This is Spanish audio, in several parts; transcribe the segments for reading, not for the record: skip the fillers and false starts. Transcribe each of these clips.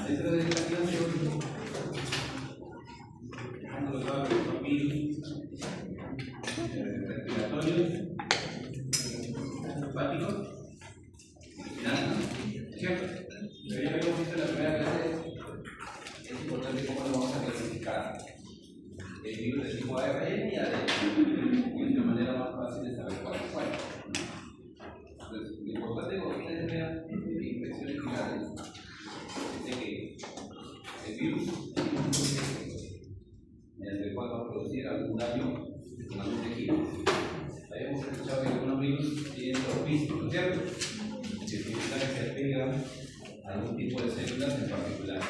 Dentro de esta clase, dejando de lado los virus respiratorios, hepáticos, ¿cierto? Pero ya habíamos visto en la primera clase, es importante cómo lo vamos a clasificar. El virus de tipo ARN y ADN, y es una manera más fácil de saber cuál es cuál. Entonces, lo importante cuando ustedes vean infecciones virales es de que el virus, mediante el cual va a producir algún daño en algún tejido. Habíamos escuchado que algunos virus tienen tropismo, ¿no es cierto? Que significa que se pegan a algún tipo de células en particular.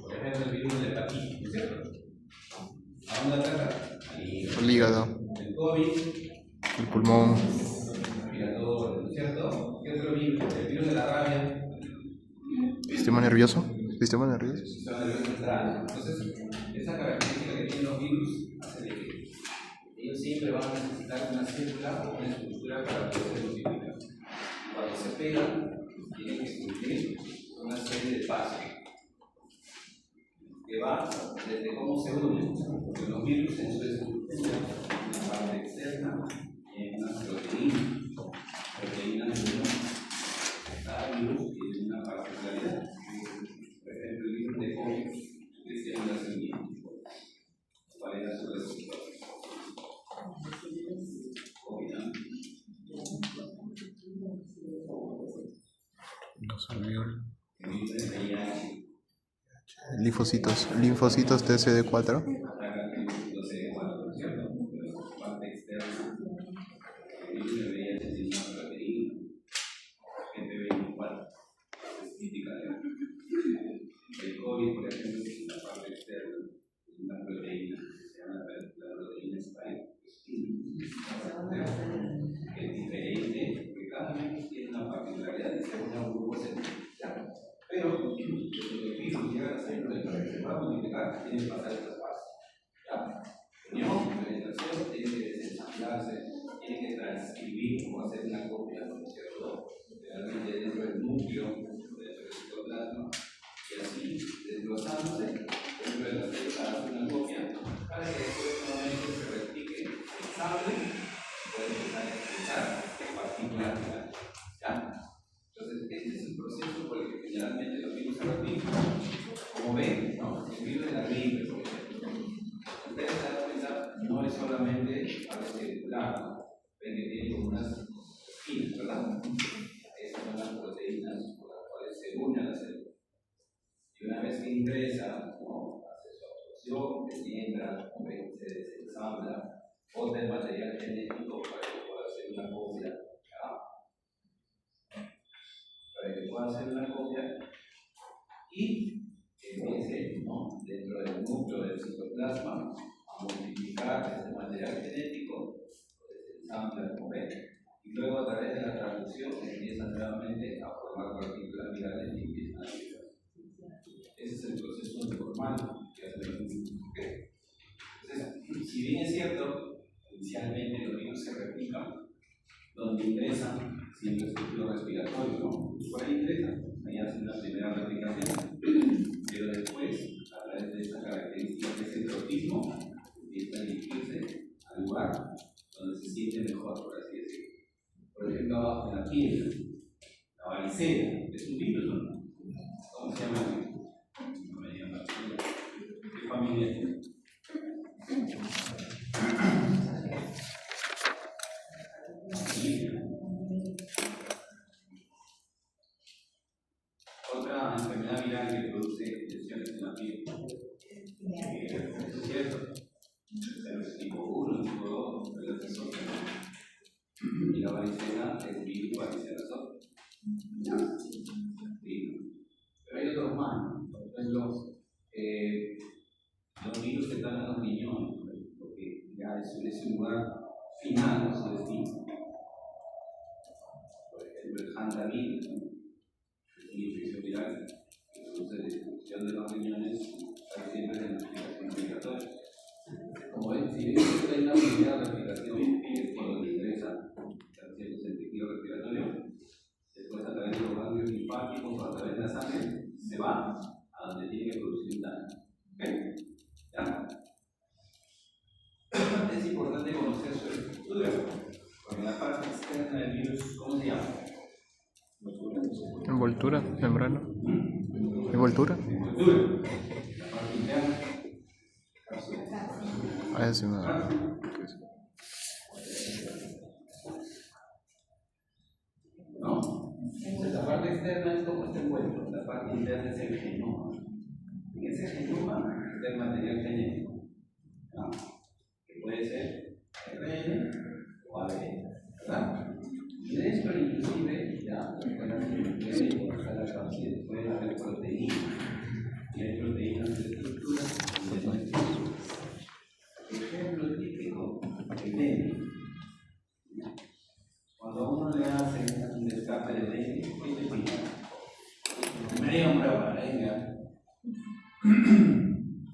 Por ejemplo, el virus de hepatitis, ¿no es cierto? ¿A dónde ataca? El hígado, el COVID, el pulmón, respiratorio, ¿no es cierto? ¿Qué otro virus? El virus de la rabia. sistema nervioso. Sistema nervioso. Sistema nervioso central. Entonces, esa característica que tienen los virus hace de que ellos siempre van a necesitar una célula o una estructura para poder multiplicar. Cuando se pegan, tienen que cumplir una serie de pasos que va desde cómo se unen, porque los virus en su estructura, en la parte externa, tienen unas proteínas de cada virus tiene una particularidad. Por ejemplo, el virus de COVID de células sanguíneas. ¿Cuál era su resultado? COVID, ¿no? Los alveolos. El virus de VIH. Linfocitos TCD4. Atacan el linfocitos CD4, ¿cierto? Pero su parte externa, el virus de VIH tiene una proteína, GP24, específica de el COVID, por ejemplo, tiene una parte externa, una proteína, que se llama la proteína spike. Es diferente, porque cada virus tiene una particularidad de ser una burbuja celular. Pero los virus llegan a salir del que se va a multiplicar, tienen que pasar estas fases. Unión, penetración, tiene que desensamblarse, tiene que transcribir o hacer una copia, ¿no es cierto? Realmente dentro del núcleo, dentro del citoplasma, y así, desglosándose, dentro de la célula hace una copia para que después nuevamente se replique, se ensamble y pueda empezar a expresar partículas virales. ¿Ya? Entonces, este es el proceso por el que generalmente los virus se replican. Como ven, ¿no? El virus de la gripe, por ejemplo. Ustedes se dan cuenta, no es solamente algo celular, ¿no? Ven que tiene como unas espinas, ¿verdad? Estas son las proteínas por las cuales se une a la célula. Y una vez que ingresa, ¿no? Hace su absorción, penetra, se desensambla, bota el material genético para que pueda hacer una copia. Para que pueda hacer una copia y empiece, ¿no? Dentro del núcleo del citoplasma a multiplicar ese material genético, se ensambla como ven, y luego a través de la traducción empieza nuevamente a formar partículas virales y empiezan a llegar. Ese es el proceso normal que hace el virus. Entonces, si bien es cierto, inicialmente los virus se replican, donde ingresan siempre es el ciclo respiratorio, ¿no? Por ahí ingresan, ahí hacen la primera replicación, pero después, a través de esta característica que es el tropismo, empieza a dirigirse al lugar donde se siente mejor, por así decirlo. Por ejemplo, abajo en la piel, la varicela, es un virus, ¿no? ¿Cómo se llama el virus? No me digan varicela. ¿Qué familia tiene? Otra enfermedad viral que produce lesiones en la piel. ¿Es cierto? Es tipo 1, tipo 2, pero es otra. Y la varicela es virus varicela zoster. Pero hay otros más, por ejemplo, los virus que están en los riñones, porque ya es un lugar final, su destino. Por ejemplo, el hantavirus, ¿no? Es una infección viral que produce destrucción de los riñones, casi siempre en la explicación respiratoria. Como ven, si bien hay una unidad respiración que cuando le interesa el tejido respiratorio, después a través de los ganglios linfáticos o a través de la sangre, se va a donde tiene que producir un daño. ¿Ok? ¿Ya? Es importante conocer su estructura, porque la parte externa del virus, ¿cómo se llama? Envoltura, membrana. Envoltura. Estructura. La parte interna, cápsula. Ah, sí, me da. ¿No? Entonces, la parte externa es como está envuelto, la parte interna es el genoma. En ese genoma está el material genético, ¿no? Que puede ser ARN o ADN, ¿verdad? Y de esto, inclusive, ya, está la cápsula, puede haber proteínas, y hay proteínas de estructura de nuestro. Ejemplo típico, el dengue. Cuando uno le hace un descarte de dengue, ¿qué te pide? Me digan prueba,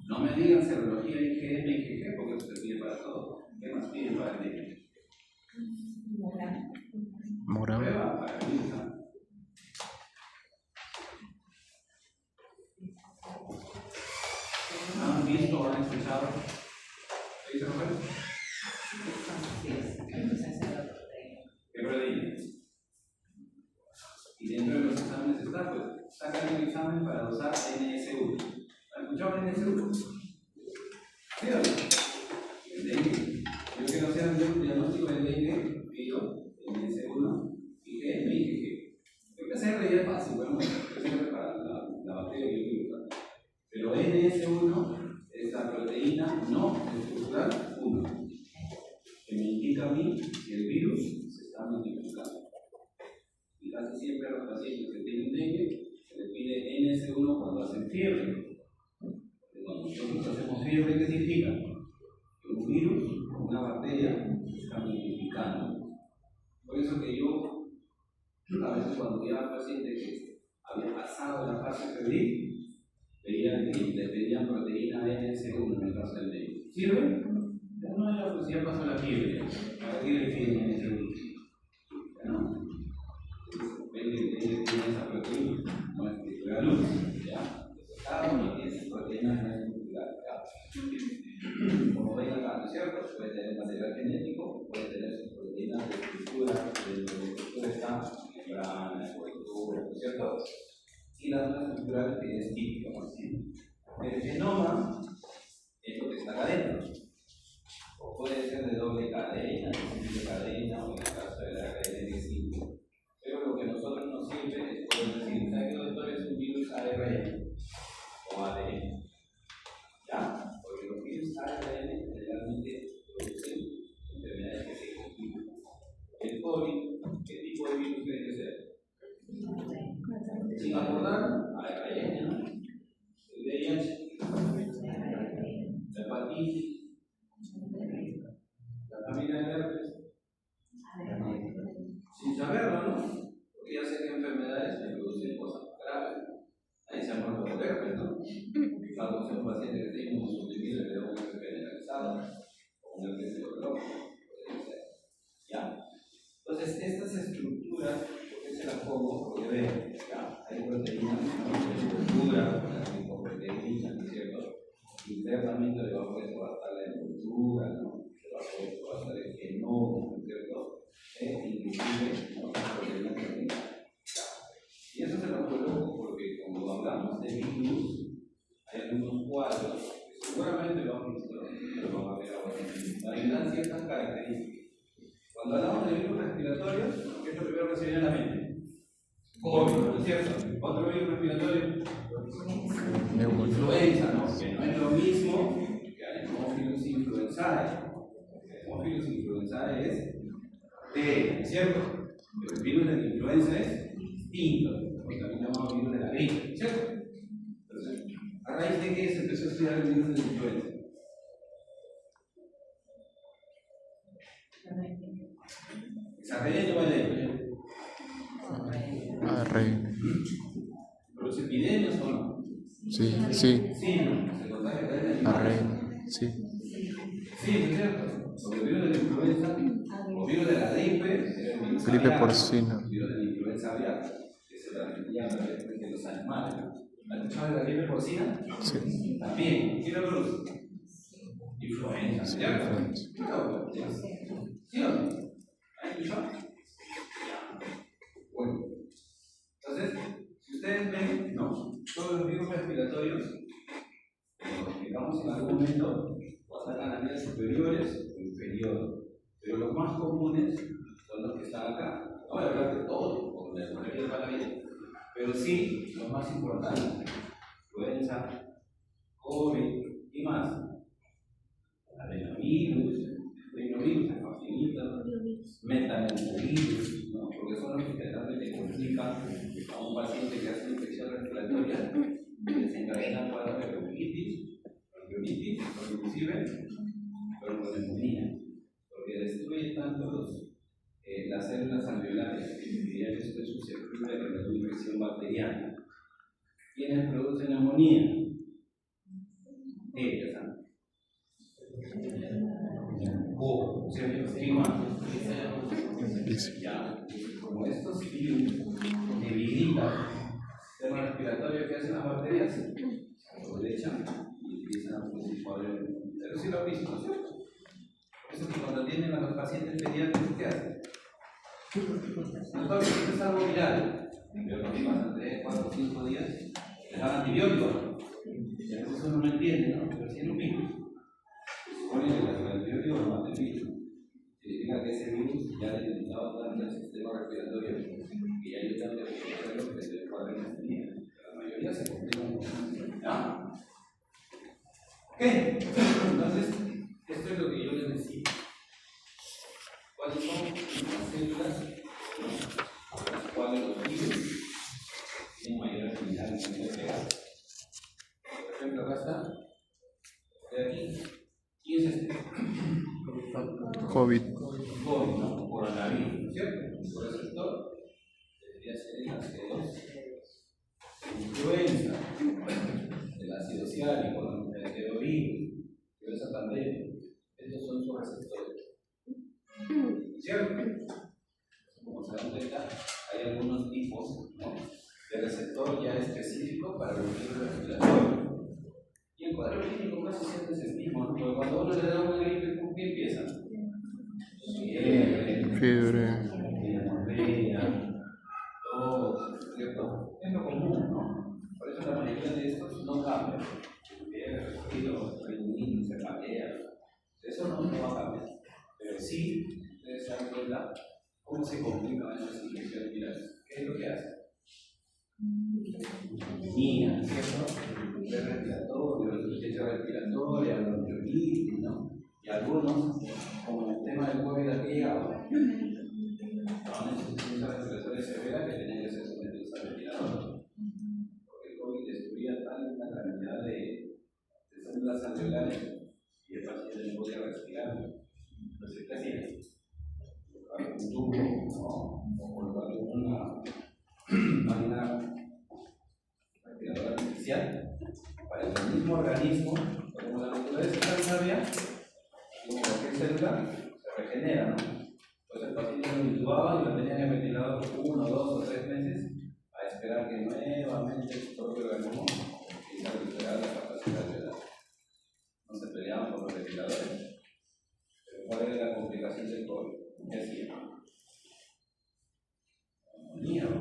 no me digan serología IgM y IgG porque eso se pide para todo. ¿Qué más piden para el dengue? Morado. Prueba para el virus. ¿Han visto o han escuchado? ¿Qué dice Roberto? ¿Qué proteína? Y dentro de los exámenes está, pues, sacan un examen para dosar NS1. ¿Han escuchado NS1? ¿Sí o no? El dengue. Yo que no sea un diagnóstico de dengue, pido NS1, IgM y IgG. El PCR ya es fácil, bueno, PCR para la bacteria y el virus. Pero NS1 es la proteína no estructural 1, que me indica a mí si el virus se está multiplicando. Y casi siempre a los pacientes que tienen dengue se les pide NS1 cuando hacen fiebre. Cuando nosotros hacemos fiebre, ¿qué significa? Que un virus o una bacteria se está multiplicando. Por eso que yo, a veces cuando veía a pacientes que había pasado la fase febril, veían que le pedían proteína NS1 en el caso del dengue. ¿Sirve? No, ya, pues ya pasó la fiebre. ¿Para qué le piden NS1? ¿No? Tiene esa proteína, no es estructural 1, ¿ya? Cada uno tiene sus proteínas no estructurales, ¿ya? Como ven acá, ¿no es cierto? Puede tener material genético, puede tener sus proteínas de estructura, dentro de la estructura está membrana, envoltura, ¿no es cierto? Y la zona estructural que es típica, ¿no? El genoma es lo que está acá adentro. O puede ser de doble cadena, de simple cadena, o en el caso de la cadena de simple. Pero lo que a nosotros nos sirve es poder decir, ¿sabes qué, doctor? Es un virus ARN o ADN. ¿Ya? Porque los virus ARN generalmente producen enfermedades que se complican. El COVID, ¿qué tipo de virus tiene que ser? Sin acordar, ARN, ¿no? El VIH, la hepatitis, la familia de herpes. Sin saberlo, ¿no? Porque ya sé que enfermedades me producen cosas graves. Ahí se ha muerto por herpes, ¿no? Salvo sea un paciente que tenga un suprimido y le da un herpes generalizado o un herpes neurológico, podría ser. ¿Ya? Entonces, estas estructuras, ¿por qué se las pongo? Porque vean, ¿ya? Hay proteínas, ¿no? De estructura, las lipoproteínas, ¿no es cierto? Internamente debajo de eso va a estar la envoltura, ¿no? Debajo de eso va a estar el genoma, ¿no es cierto? Inclusive, ¿no? Proteínas terminales. Y eso se lo coloco porque cuando hablamos de virus, hay algunos cuadros que seguramente lo han visto, pero vamos a ver ahora. Ahí dan ciertas características. Cuando hablamos de virus respiratorios, ¿qué es lo primero que se viene a la mente? COVID, ¿no es cierto? Otro virus respiratorio. Influenza, ¿no? Que no es lo mismo que Haemophilus influenzae. Haemophilus influenzae es T, ¿no es cierto? Pero el virus de la influenza es distinto, porque también llamamos virus de la gripe, ¿cierto? Entonces, ¿a raíz de qué se empezó a estudiar el virus de la influenza? ¿Esa red no vale? ARN. ¿Los epidemias o no? Sí, sí. Sí, ¿no? Se contagia cadena ARN, sí. Sí, es cierto. Porque el virus de la influenza, o virus de la gripe, era el virus Gripe aviar, porcina. el virus de la influenza aviar, que se transmitía a través de los animales. ¿Has escuchado de la gripe porcina? Sí. También. ¿Qué lo produce? Influenza, Sí, ¿cierto? influenza. ¿Sí o no? ¿Has escuchado? Bueno. Entonces, si ustedes ven, ¿no? Todos los virus respiratorios, digamos en algún momento, atacan a vías superiores o inferiores. Pero los más comunes son los que están acá. No voy a hablar de todo, porque la mayoría de la vida. Pero sí, los más importantes. Influenza, COVID y más. Adenovirus, rinovirus, metapneumovirus, ¿no? Porque son los que generalmente complican a un paciente que hace una infección respiratoria y desencadena cuadros de bronquitis, o inclusive bronconeumonía, porque destruye tanto las células alveolares que ya esto es susceptible de una infección bacteriana. ¿Quiénes producen neumonía? Ellas, ¿ah? Ya, como estos virus debilitan el sistema respiratorio que hacen las bacterias, se aprovechan y empiezan a producir cuadros. Pero sí lo han visto, ¿no es cierto? Por eso que cuando tienen a los pacientes pediátricos, ¿qué hacen? Nosotros es algo viral, pero lo que pasan 3, 4, 5 días, les dan antibióticos. Y a veces uno no entiende, ¿no? Pero si es un virus. Supone que el antibiótico lo mata el virus. Significa que ese virus ya ha debilitado tanto el sistema respiratorio que ya yo tengo que reconocerlo que se le cuadra en la tenía. La mayoría se complican con eso. ¿Ya? Ok. Entonces, esto es lo que yo les necesito. ¿Cuáles son las células a las cuales los virus tienen mayor afinidad en el pegar? Por ejemplo, acá está. De aquí. ¿Quién es este? COVID. COVID, ¿no? Coronavirus, ¿no es cierto? Por receptor debería ser el AC2. Influenza, el ácido ciálico, ¿no? El enterovirus, esa pandemia. Estos son sus receptores. ¿Cierto? Como se dan cuenta, hay algunos tipos, ¿no?, de receptor ya específico para los virus respiratorios. Y el cuadro clínico casi siempre es el mismo, ¿no? Porque cuando uno le da una gripe, ¿con qué empieza? Fiebre. Diarrea, tos, ¿cierto? Es lo común, ¿no? Por eso la mayoría de estos no cambian. Fiebre, resfrío, rinitis, cefalea. Eso no va a cambiar. Pero sí, ustedes se dan cuenta cómo se complican esas infecciones virales. ¿Qué es lo que hace? Neumonía, ¿cierto? Respiratorio, insuficiencia respiratoria, bronquiolitis, ¿no? Y algunos, como el tema del COVID aquí llegaba, estaban en insuficiencia respiratoria severa que tenían que ser sometidos al respirador. Porque el COVID destruía tanta cantidad de células alveolares y el paciente no podía respirar. Entonces, ¿qué hacía? Colocar un tubo, ¿no? O colocar una máquina respiradora artificial para que el mismo organismo, como la naturaleza tan sabia, como cualquier célula, se regenera, ¿no? Entonces el paciente lo intubaba y lo tenían en ventilador 1, 2 o 3 meses a esperar que nuevamente su propio organismo empiece a recuperar la capacidad de edad. No se peleaban por los ventiladores. Pero ¿cuál era la complicación del COVID? ¿Qué hacía? Neumonía, ¿no?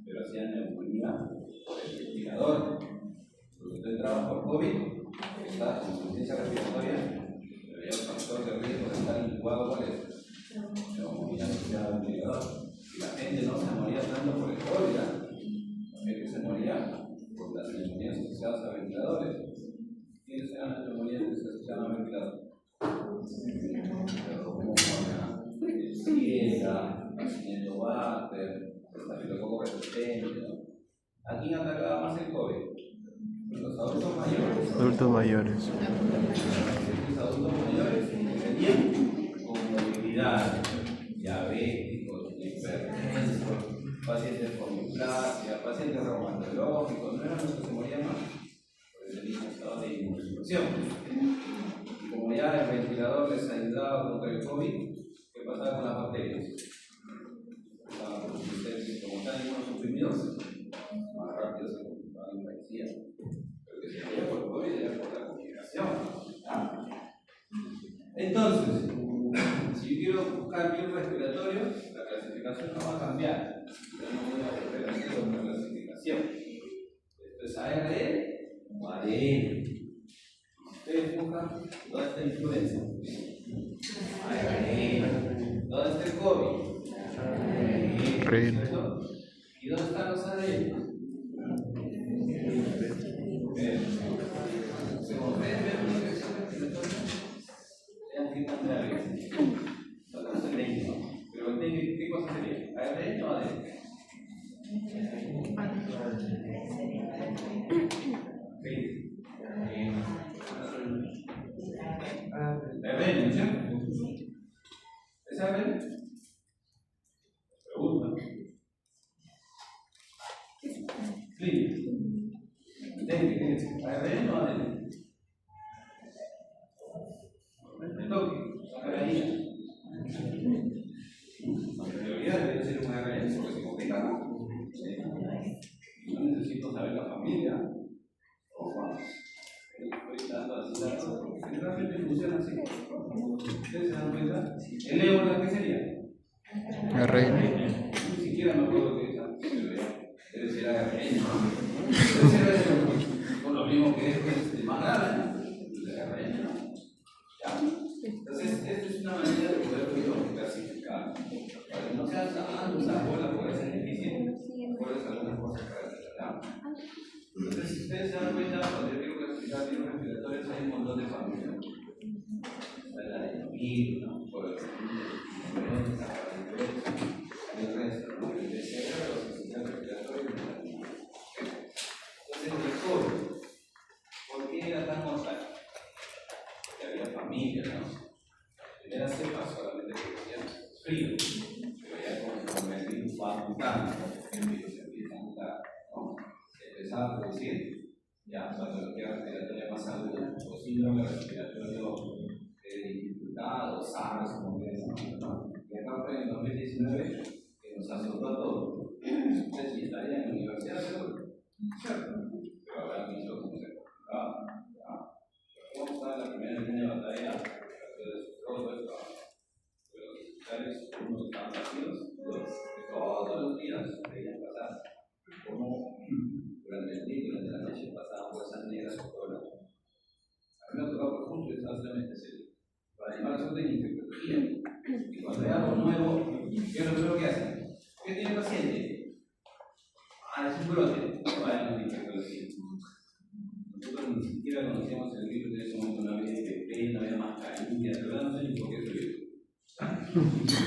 Pero hacían neumonía por el ventilador. Cuando usted entraba por COVID, está con insuficiencia respiratoria, había un factor de riesgo de estar intubado. ¿Cuál es? Neumonía asociada al ventilador. Y la gente no se moría tanto por el COVID, la gente se moría por las neumonías asociadas a ventiladores. ¿Quiénes eran las neumonías que se asociaban a ventiladores? Ciega, Acinetobacter, estafilococo resistente, ¿no? ¿A quién atacaba más el COVID? Los adultos mayores. Adultos mayores. Los adultos mayores que tenían comorbilidad, diabéticos, hipertensos, pacientes con neoplasia, pacientes reumatológicos, no eran los que se morían más, porque tenían estado de inmunosupresión. Y como ya el ventilador vacunado contra el COVID, ¿qué pasaba con las bacterias? Como están inmunosuprimidos, más rápido se comportaban y parecían. Pero que se hacía por el COVID era por la comunicación. Entonces, si yo quiero buscar virus respiratorio, la clasificación no va a cambiar. Yo no voy a volver a hacer otra clasificación. Esto es ARN o ADN. Ustedes buscan toda esta influencia. ARN. ¿Dónde está el COVID? ¿Cierto? ¿Y dónde están los ADN? Según ustedes ven una infección respiratoria, tengan que cambiar eso. No es técnico. Pero ¿qué cosa sería? ¿ARN o ADN? ARN, ¿cierto? ¿Es ARN? Pregunta. Sí. ¿Qué es? ¿ARN o ADN? Me toque. Sacar la prioridad debe ser un ARN porque se complica más. No necesito saber la familia. Estoy dando así datos porque generalmente funciona así. ¿Ustedes se dan cuenta? ¿El ébola qué sería? ARN. Ni siquiera me acuerdo qué es, pero ya debe ser ARN. Debe ser ARN. Por lo mismo que es más grave, ¿no? El ARN, ¿no? ¿Ya? Entonces, esta es una manera de poder clasificar. Para que no sean tantas bolas, porque es difícil. Recuerdes algunas cosas para detectar. Entonces, si ustedes se dan cuenta, cuando yo quiero clasificar virus respiratorios, hay un montón de familias. La de virus, ¿no? Por el resto, ¿no? El PCR, los sistemas respiratorios. Entonces, el COVID, ¿por qué era tan mortal? Porque había familia, ¿no? La primera cepa solamente producía frío, pero ya conforme el virus va mutando, el virus empieza a mutar, ¿no? Se empezaba a producir ya patología respiratoria más aguda, o síndrome respiratorio dificultado, SARS, como ustedes saben, ¿no? Y acá fue en el 2019 que nos azotó a todos. Ustedes sí estarían en la universidad, seguro. Cierto. Pero habrán visto cómo se complicaba. ¿Cómo está la primera línea de batalla? Todo esto. Pero los hospitales, unos estaban vacíos, todos los días veían pasar como durante el día y durante la noche pasaban bolsas negras por todos lados. A mí me ha tocado por mucho esta especialidad para llamar a la de infectología. Y cuando hay algo nuevo, ¿qué es lo primero que hacen? ¿Qué tiene el paciente? Es un brote. Vayan a la infectología. Nosotros ni siquiera conocíamos el virus de ese momento, no había IPP, no había mascarilla, de verdad no sé ni por qué se vio.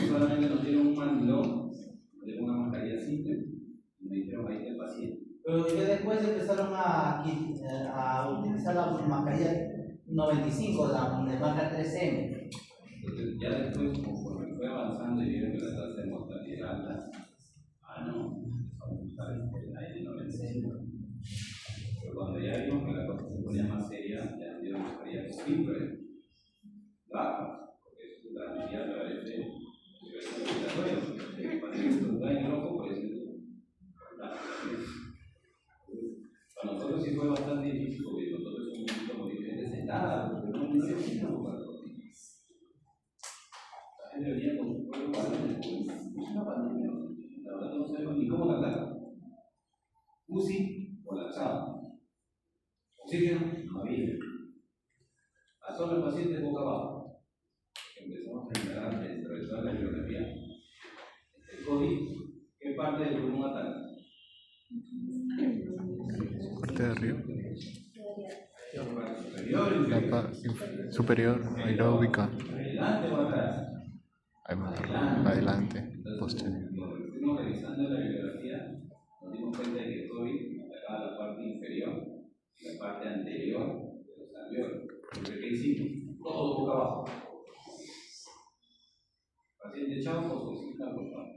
Solamente nos dieron un mandilón de una mascarilla simple y me dijeron ahí está el paciente. Pero ya después empezaron a utilizar la mascarilla 95, la marca 3M. Entonces, ya después, conforme fue avanzando y vieron que la tasa de mortalidad era alta, no, empezamos a usar el aire 95. Pero cuando ya vimos que la cosa se ponía más seria, ya nos dieron mascarillas simple, baja, porque eso se transmitía a través de respiratorio. El paciente se da en el ojo, por ejemplo. Para nosotros sí fue bastante difícil porque nosotros somos diferentes en nada, porque no necesitamos para todo. La gente venía con su pueblo para una pandemia. La verdad no sabemos ni cómo tratarlo. UCI colapsado. Oxígeno no había. A todos los pacientes boca abajo. Empezamos a indagar dentro de toda la bibliografía. El COVID, ¿qué parte del pulmón ataca? Parte de arriba. Superior, La superior, aeróbica. ¿adelante o atrás? Adelante, posterior. Cuando estuvimos revisando la bibliografía, nos dimos cuenta de que el COVID atacaba la parte inferior y la parte anterior de los alveolos. Entonces, ¿qué hicimos? Todo boca abajo. Paciente chao, por su cita, por favor.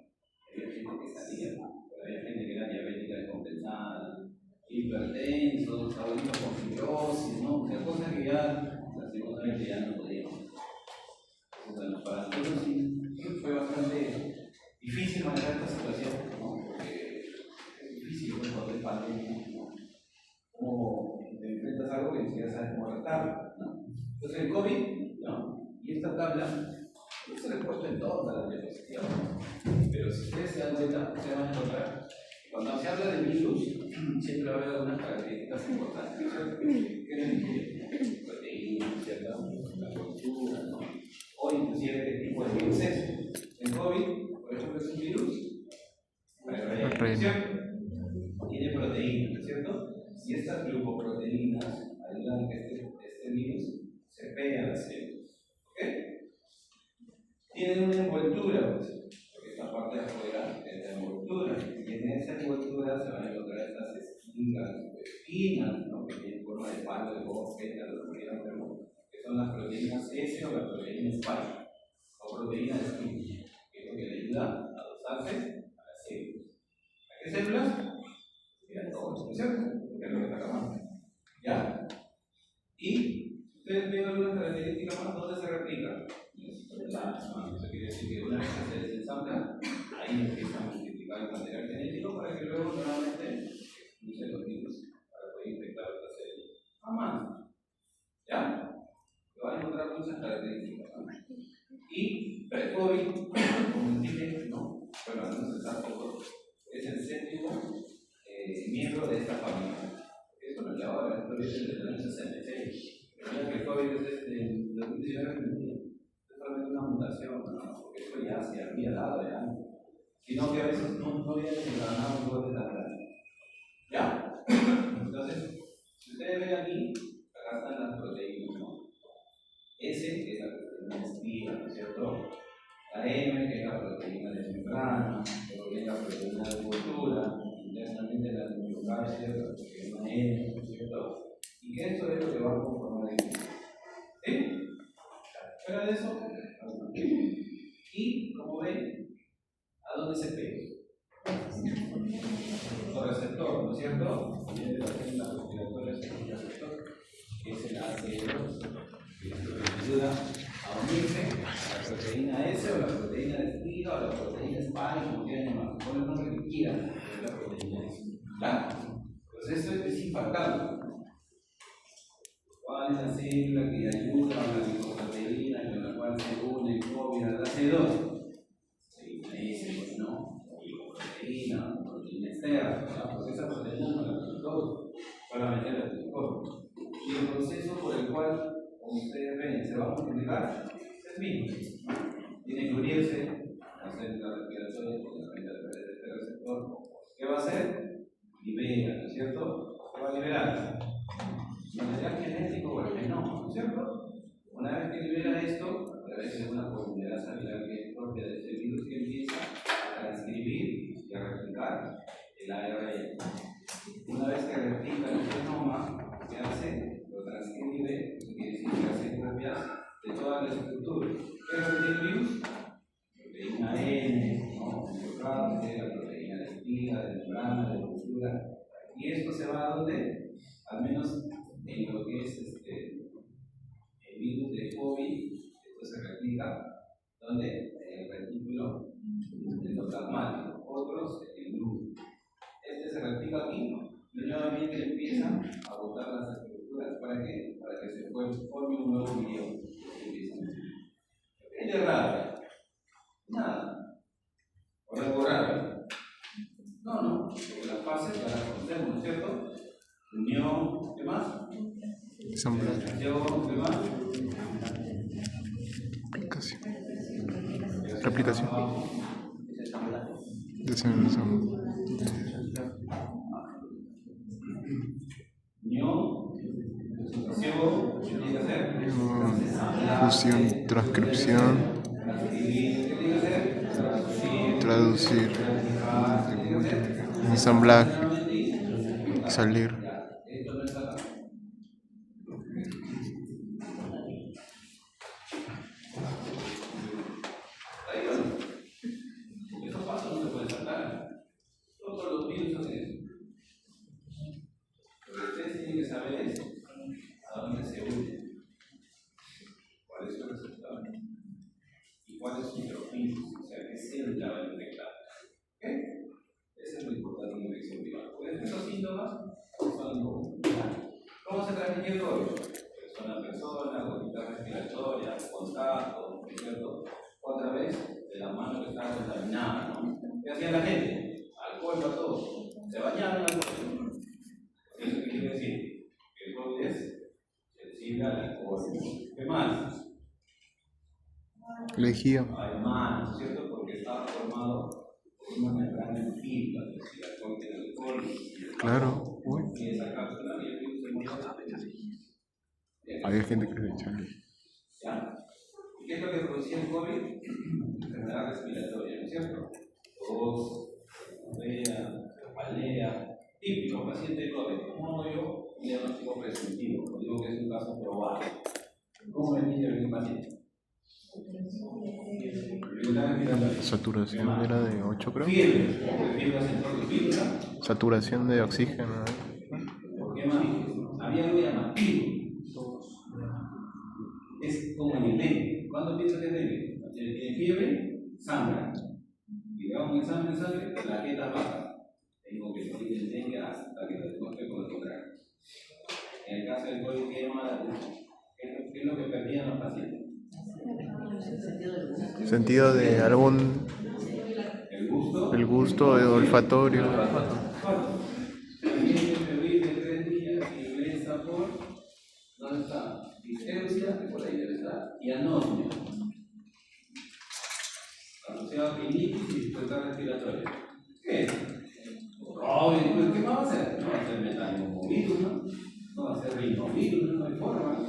Había gente que salía, pero había gente que era diabética descompensada, hipertensos, abuelitos con fibrosis, ¿no? O sea, cosas que ya lastimosamente ya no podíamos. Entonces, para nosotros sí fue bastante difícil manejar esta situación, ¿no? Porque es difícil pues, cuando hay pandemia, ¿no? Cómo te enfrentas a algo que ni siquiera sabes cómo tratarlo, ¿no? Entonces el COVID, ¿no? Y esta tabla, se le he puesto en todas las diapositivas, ¿no? Pero si ustedes se dan cuenta, ustedes van a encontrar que cuando se habla de virus, siempre va a haber algunas características importantes, ¿cierto? ¿Qué nos incluye? Proteínas, ¿cierto? La cultura, ¿no? O inclusive qué tipo de virus es. El COVID, por ejemplo, es un virus, ¿cierto? Tiene proteínas, ¿cierto? Y estas glucoproteínas ayudan a que este virus se pegue a las células. ¿Ok? Tienen una envoltura, pues, porque esta parte de afuera es la envoltura. Y en esa envoltura se van a encontrar estas espinas, ¿no? Que tienen forma de palo, de hoja, que son las proteínas S o la proteína spike, o proteína de espina, que es lo que le ayuda a adosarse a las células. ¿A qué células? Mira, todo, ¿no es cierto? Porque es lo que está acabando. ¿Ya? Y ustedes ven algunas características más, ¿dónde se replica? Eso quiere decir que una vez que se desensambla, ahí empieza a multiplicar el material genético para que luego nuevamente expulse los virus para poder infectar otras células. Nada más. ¿Ya? Lo van a encontrar muchas características. ¿No? Y pre-COVID, como dije, ¿no? Bueno, al menos el SARS-CoV es el séptimo miembro de esta familia. Eso nos lleva a la historia desde el año 66. Recuerda que el COVID es desde 2019 es solamente una mutación, ¿no? Porque eso ya se había dado ya. Sino que a veces no había desencadenado un brote tan grande. ¿Ya? Entonces, si ustedes ven aquí, acá están las proteínas, ¿no? S, que es la proteína de espina, ¿no es cierto? La M, que es la proteína de membrana, luego viene la proteína de envoltura, internamente la miocardia, la proteína N, ¿no es cierto? Y que esto es lo que va a conformar el virus. ¿Sí? Fuera de eso, y como ven, ¿a dónde se pega? Los receptor, ¿no es cierto? Viene de la célula respiratoria, es el receptor, que es el ACE2, que es lo que ayuda a unirse a la proteína S o la proteína de espiga o la proteína spike, como quieran llamar, con el nombre que quieran, es la proteína S. ¿Claro? Pues eso es infaltable. ¿Cuál es la célula que ayuda a la glicoproteína con la cual se une el COVID al AC2? Proteína S, ¿no? Glicoproteína, proteína externa, ¿no? Porque esa proteína no la produce todo, solamente la produce. Y el proceso por el cual, como ustedes ven, se va a multiplicar es el mismo. Tiene que unirse a la célula respiratoria con la célula de este receptor. ¿Qué va a hacer? Libera, ¿no es cierto? ¿Qué va a liberar? Material genético o el genoma, ¿no es cierto? Una vez que libera esto, a través de una polimerasa viral que es propia de este virus, que empieza a transcribir y a replicar el ARN. Una vez que replica el genoma, ¿qué hace? Lo transcribe, eso quiere decir que hace copias de toda la estructura. ¿Qué es lo que tiene el virus? Proteína N, ¿no? La proteína de espiga, de membrana, de cultura. ¿Y esto se va a dónde? Al menos en lo que es el virus de COVID, esto se replica donde en el retículo endoplasmático, otros en el núcleo. Este se replica aquí y nuevamente empieza a botar las estructuras. ¿Para qué? Para que se forme un nuevo video. ¿Qué es raro? Nada. ¿O algo raro? No, porque las fases ya las conocemos, ¿no es cierto? Unión, ¿qué más? Ensamblaje. ¿Qué más? Replicación. Desensamble. Unión, asociación, ¿qué tiene que hacer? Fusión, transcripción, ¿Qué tiene que hacer? traducir, ensamblaje, salir. Esto no está acá. Ahí va. Esos pasos no se pueden saltar. Todos los virus hacen eso. Lo que ustedes tienen que saber es a dónde se une. ¿Cuál es su resultado? cuál es su microfinus, o sea, qué célula va a infectar. ¿Ok? Eso es lo importante de una infección viral. Pues esos síntomas son ¿cómo se transmite el COVID? Persona a persona, gotita respiratoria, contacto, ¿no es cierto? Otra vez, de la mano que está contaminada, ¿no? ¿Qué hacía la gente? Alcohol para todos. Se bañaban en alcohol. ¿Eso qué quiere decir? Que el COVID es sensible al alcohol. ¿Qué más? Lejía. Hay más, ¿no es cierto? Porque está formado por una membrana en fibra, es decir, el alcohol tiene alcohol. Claro. Uy. Y esa cápsula y el virus se mueve. Había gente que se echaba. ¿Ya? ¿Y qué es lo que producía el COVID? Enfermedad respiratoria, ¿no es cierto? Tos, apnea, típico paciente de COVID. ¿Cómo hago yo un diagnóstico presuntivo? Lo digo que es un caso probado. ¿Cómo me mide el paciente? Saturación era de 8, creo. Fiebre, Saturación de oxígeno. ¿por qué más? Había algo llamativo. Es como en el dengue. ¿Cuándo piensas que es dengue? Tiene fiebre, sangra. Y le hago un examen de sangre, plaquetas bajas. Tengo que morir el dengue hasta que lo demuestre con lo contrario. En el caso del COVID, ¿qué llama la atención? ¿Qué es lo que perdían los pacientes? Sentido de algún. El gusto olfatorio. También febril de 3 días, ingresa por. ¿Dónde está? Disgeusia, que por ahí debe estar, y anosmia. Asociado a rinitis y dificultad respiratoria. ¿Qué es? ¿Qué más va a hacer? No va a ser metanomovirus, ¿no? No va a ser rinovirus, no hay forma.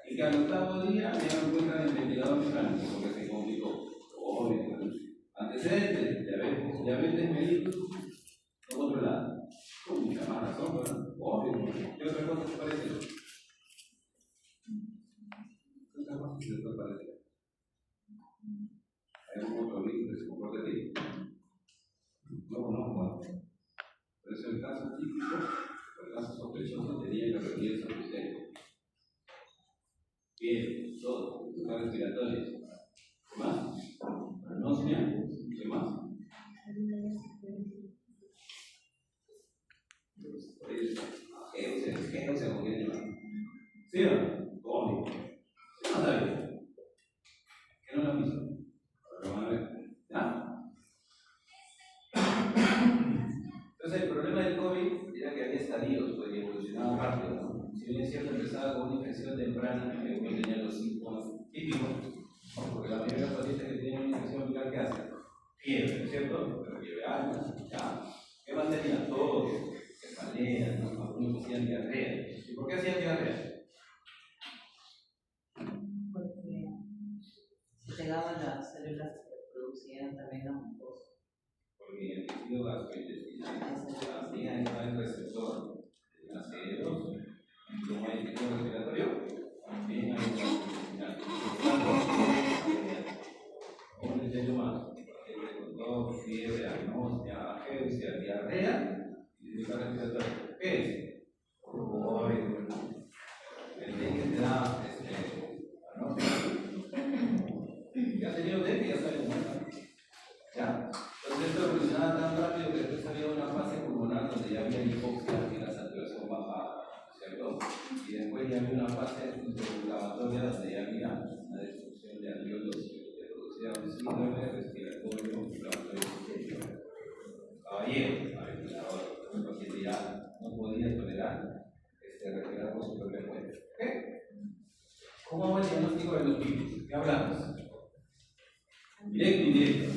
Y que al octavo día ya no encuentran el ventilador mecánico porque se complicó. Obvio. Antecedentes, diabetes mellitus, no controlada. Con mucha más razón, ¿verdad? Obvio. ¿Qué otra cosa te parece? ¿Qué otra cosa te parece? Hay un otro virus que se comporta así. No, bueno. Pero es el caso típico, el caso sospechoso tenía que requerir sobre usted. Bien, todo, dificultad respiratoria. ¿Qué más? Anosmia. ¿Qué más? ¿Sí o no? Obvio. ¿Qué más hay? ¿Qué no lo han visto? Ahora lo van a ver. ¿Ya? Entonces, el problema del COVID era que había estadios, pues, y evolucionaba rápido, ¿no? Si bien es cierto, empezaba con una infección temprana, que no tenía los síntomas típicos, porque la mayoría de los pacientes que tienen una infección viral, ¿qué hacen? Fiebre, ¿cierto? Pero fiebre alta, ¿ya? ¿Qué más tenía? Todos, cefaleas, ¿no? Algunos hacían diarrea. ¿Y por qué hacían diarrea? Porque se llegaban las células que producían también la mucosa. Porque el tejido gastrointestinal también está el receptor de la CO2. Y como hay tejido respiratorio, también hay un gastrointestinal. ¿Cómo les llamo más? Con todo, fiebre, anosmia, ageusia, diarrea y dificultad respiratoria. ¿Qué es? El dengue te da anosmia. ¿Qué ha tenido dengue? Ya saben cómo está. ¿Ya? Entonces esto evolucionaba tan rápido que después había una fase pulmonar donde ya había hipoxia y la saturación bajaba, ¿cierto? Y después ya había una fase inflamatoria donde ya había una destrucción de alveolos que producía un síndrome respiratorio inflamatorio sistémico. Caballero, a ventilador, el paciente ya no podía tolerar respirar por su propia cuenta. ¿Ok? ¿Cómo hago el diagnóstico de los virus? ¿Qué hablamos? Directo y indirecto.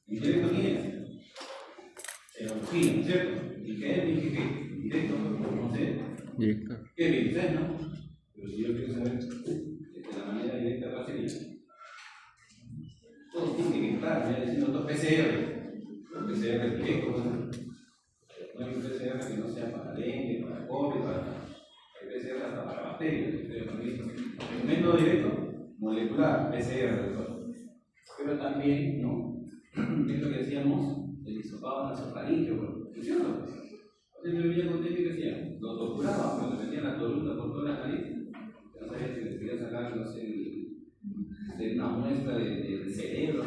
¿Indirecto quién es? Serología, ¿cierto? ¿Y qué es? ¿Y qué? Directo, no sé. Directo. ¿Qué virus es, no? Pero si yo quiero saber de la manera directa, ¿cuál sería? Todos tienen que estar, ya diciendo dos PCR. Los PCR directos, ¿no? No hay un PCR que no sea para dengue, para COVID, hay PCR hasta para bacterias. El método directo, molecular, PCR, pero también, ¿no? ¿Qué es lo que decíamos? El hisopado nasofaríngeo, ¿no es cierto? Entonces yo venía con dengue que decía, lo torturaban, cuando le metían la torunda por toda la nariz, no sabía si le quería sacar, no sé, de una muestra de cerebro. A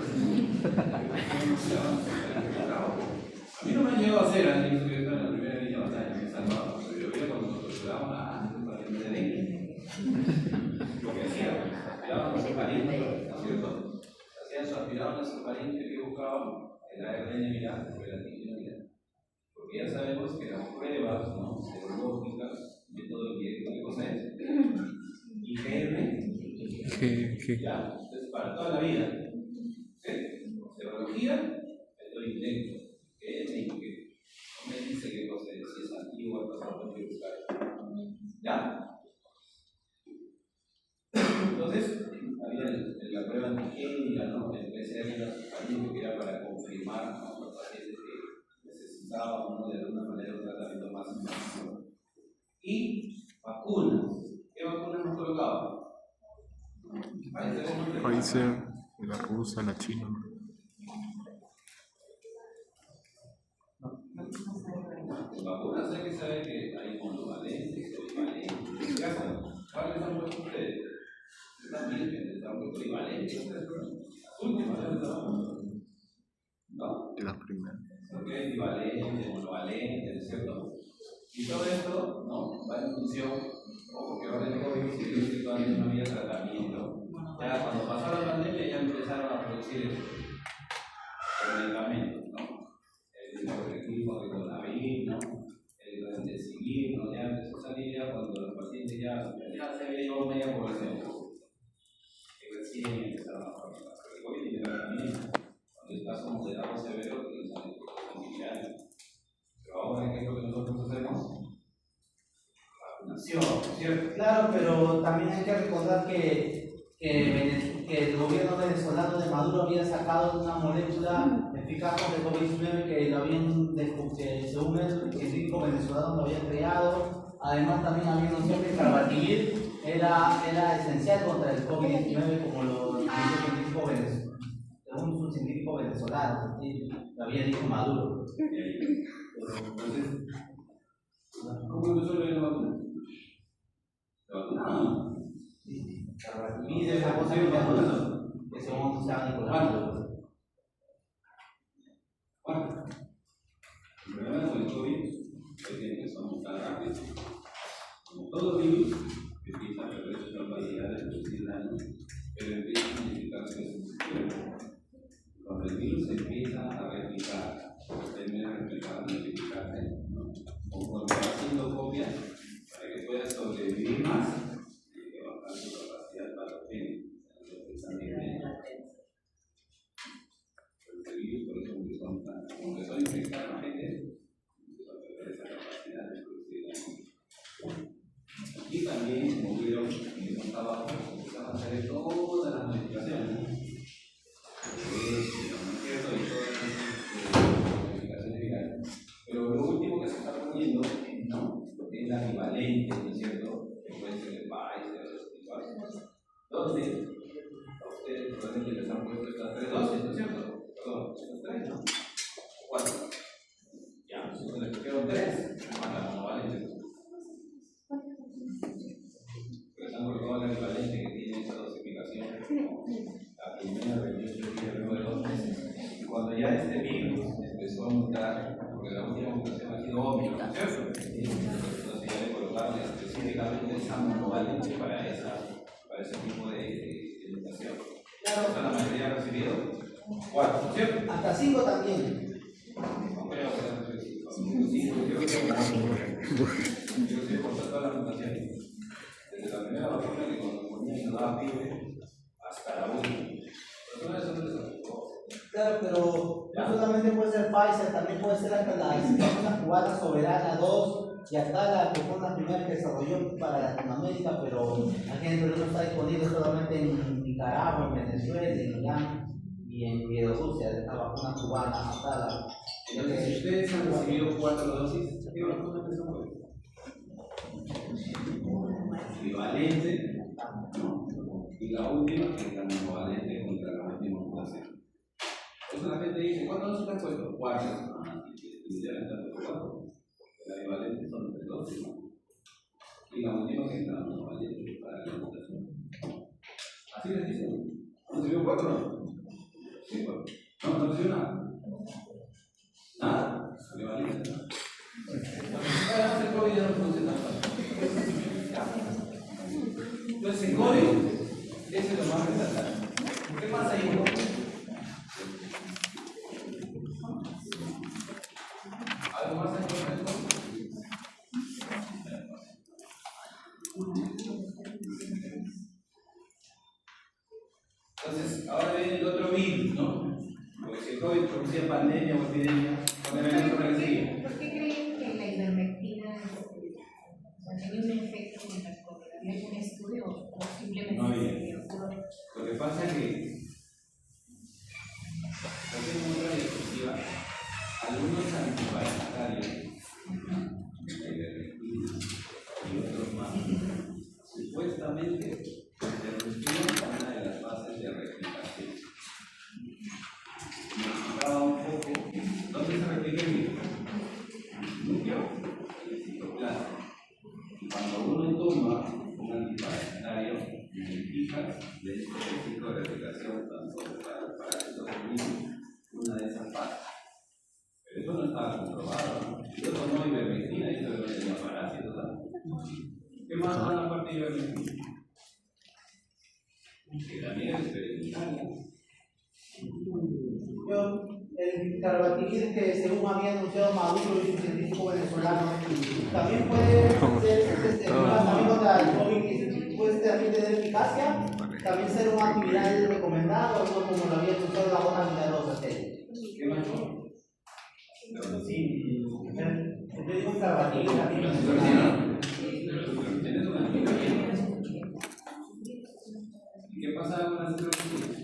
mí no me han llegado a hacer, yo estoy en la primera línea de batalla, me he salvado. Pero yo veía cuando nos torturaban para que me den lo que hacían, aspiraban a su pariente, ¿no es cierto? Hacían su aspiraban a su pariente que buscaban el ARN viral, el antígeno viral. Porque ya sabemos que las pruebas, ¿no?, serológicas, de todo ¿qué cosa es? IgM, ya, entonces para toda la vida. ¿Sí? Serología, método indirecto. ¿Qué es IgM? No me dice qué cosa es, si es antigua, pasado, no quiero buscar. ¿Ya? Entonces, había la prueba antigénica, ¿no? El PCR era que era para confirmar, ¿no?, los pacientes que necesitaban, ¿no?, de alguna manera un tratamiento más intensivo. Y vacunas. ¿Qué vacunas nos colocaban? Pfizer, la rusa, la china. Vacunas hay que saber que hay monovalentes, polivalentes. ¿Cuáles han puesto ustedes? También están puestos polivalentes. Las últimas, ¿no? La primera. Porque es bivalente, monovalente, ¿no es cierto? Y todo esto, ¿no?, va en función, porque ahora el COVID sirvió que todavía no había tratamiento. Ya cuando pasó la pandemia ya empezaron a producir medicamentos, ¿no? El equipo de coronavirus, ¿no?, el remdesivir, ¿no? Ya empezó a salir ya cuando los pacientes ya se había llevado media población. Que recién empezaron a trabajar. Pero el COVID tiene tratamiento. Cuando el caso moderado severo, que los antivirales. Pero ahora, ¿qué es lo que nosotros hacemos? Vacunación, ¿cierto? Claro, pero también hay que recordar que el gobierno venezolano de Maduro había sacado una molécula eficaz contra el COVID-19 que lo habían, que según el científico venezolano lo habían creado. Además, también había anunciado que el Carbativir era esencial contra el COVID-19, como lo dijo el científico venezolano, según un científico venezolano, ¿sí?, lo había dicho Maduro. Entonces, ¿cómo empezó la vacuna? ¿La vacunaron? Y de esa cosa que según estaba Nicolás. Bueno, el problema con el COVID es que somos tan rápidos. Como todo virus, que empieza a perder su capacidad de producir daño, pero empieza a modificarse su cuerpo. Cuando el virus empieza a replicar, termina de replicar, modificarse, ¿no?, conforme va haciendo copias, para que pueda sobrevivir más, tiene que bajar su capacidad patogénica. El virus, por eso empezó a infectar a la gente, empezó a perder esa capacidad de producir daño. Aquí también, como vieron, en un trabajo, empezaron a hacer todas las modificaciones. Y todas las modificaciones virales. Pero lo último que se está poniendo, ¿no?, es la bivalente, ¿no es cierto?, que puede ser el Pfizer, donde a ustedes probablemente les han puesto estas 3 dosis, ¿no es cierto? Perdón, estas 3, ¿no? 4. Ya, entonces les pusieron 3, más la monovalente. Pero están colocando la bivalente que tiene esa dosificación, ¿no? La primera 28 días, luego de 2 meses. Y cuando ya este virus empezó a mutar, porque la última mutación ha sido Omicron, ¿no es cierto? Entonces ya le colocaron específicamente esa monovalente para ese tipo de mutación. Claro. O sea, la mayoría ha recibido 4, ¿cierto? Hasta 5 también. No creo que haya recibido 5, yo creo que por todas las mutaciones. Desde la primera vacuna que cuando ponía y no daba fiebre, hasta la última. Pero eso no les aplicó. Claro, pero no solamente puede ser Pfizer, también puede ser hasta la vacuna cubana soberana 2 y hasta la que fue la primera que desarrolló para Latinoamérica, pero aquí en Perú no está disponible, solamente en Nicaragua, en Venezuela, en Irán y en Bielorrusia, esta vacuna cubana hasta la. Entonces, si ustedes han recibido 4 dosis, ¿qué vacuna empezó? Equivalente, ¿no? Y la última, que es la monovalente contra la última mutación. Entonces la gente dice, ¿cuántas dosis te han puesto? 4. Y ya están puesto 4. La equivalente son 3 dosis, ¿no? Y la última que es la monovalente para la mutación. Así les dicen. acuerdo o no? Sí, bueno. No, no recibió nada. Nada. Salió valiente, ¿no? Además el COVID ya no produce tanto. Entonces el COVID, ese es lo más resaltante. ¿Qué pasa ahí? ¿Algo más en el COVID? Entonces, ahora viene el otro virus, ¿no? Porque si el COVID producía pandemia o epidemia, ¿cuál era el otro que seguía? ¿Por qué creen que la ivermectina tiene un efecto contra el COVID? ¿Había algún estudio o simplemente No había. se dio? Lo que pasa es que, haciendo otra diapositiva, algunos antiparasitarios, la ivermectina y otros más, supuestamente interrumpieron una de las fases de replicación. Me explicaba un poco dónde se replica el virus. Núcleo, el citoplasma. Y cuando uno toma un antiparasitario, identifica dentro del ciclo de replicación, tanto para los parásitos del virus, una de esas fases. Pero eso no estaba comprobado, ¿no? Yo tomo ivermectina y eso no tenía parásitos, ¿no? ¿Qué más da la parte de ivermectina? Que también es experimental. El carbaquinil que según había anunciado Maduro y un científico venezolano, también puede ser también contra el COVID-19, puede también tener eficacia, también ser una actividad recomendada, o no como lo había anunciado la otra milagrosa. ¿Qué más? Sí, yo digo un carbaquinil también. ¿Tienes una antibiótica? ¿Y qué pasa con las citocinas?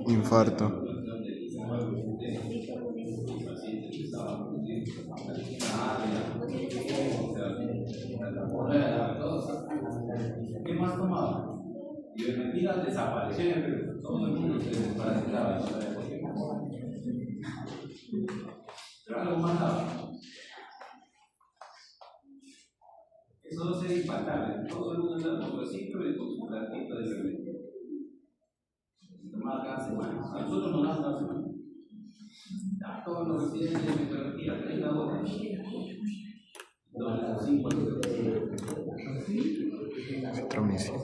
Infarto. ¿Qué más tomaba? Ivermectina desapareció en el Perú. Todo el mundo se desparasitaba, no sabía por qué. Pero algo más daba. Eso no sería infaltable. Todo el mundo anda con su ciclo y con su plantito de ivermectina. Se tomaba cada semana. A nosotros nos dan cada semana. A todos los residentes de metodología, 30 horas. 5 Estromicina.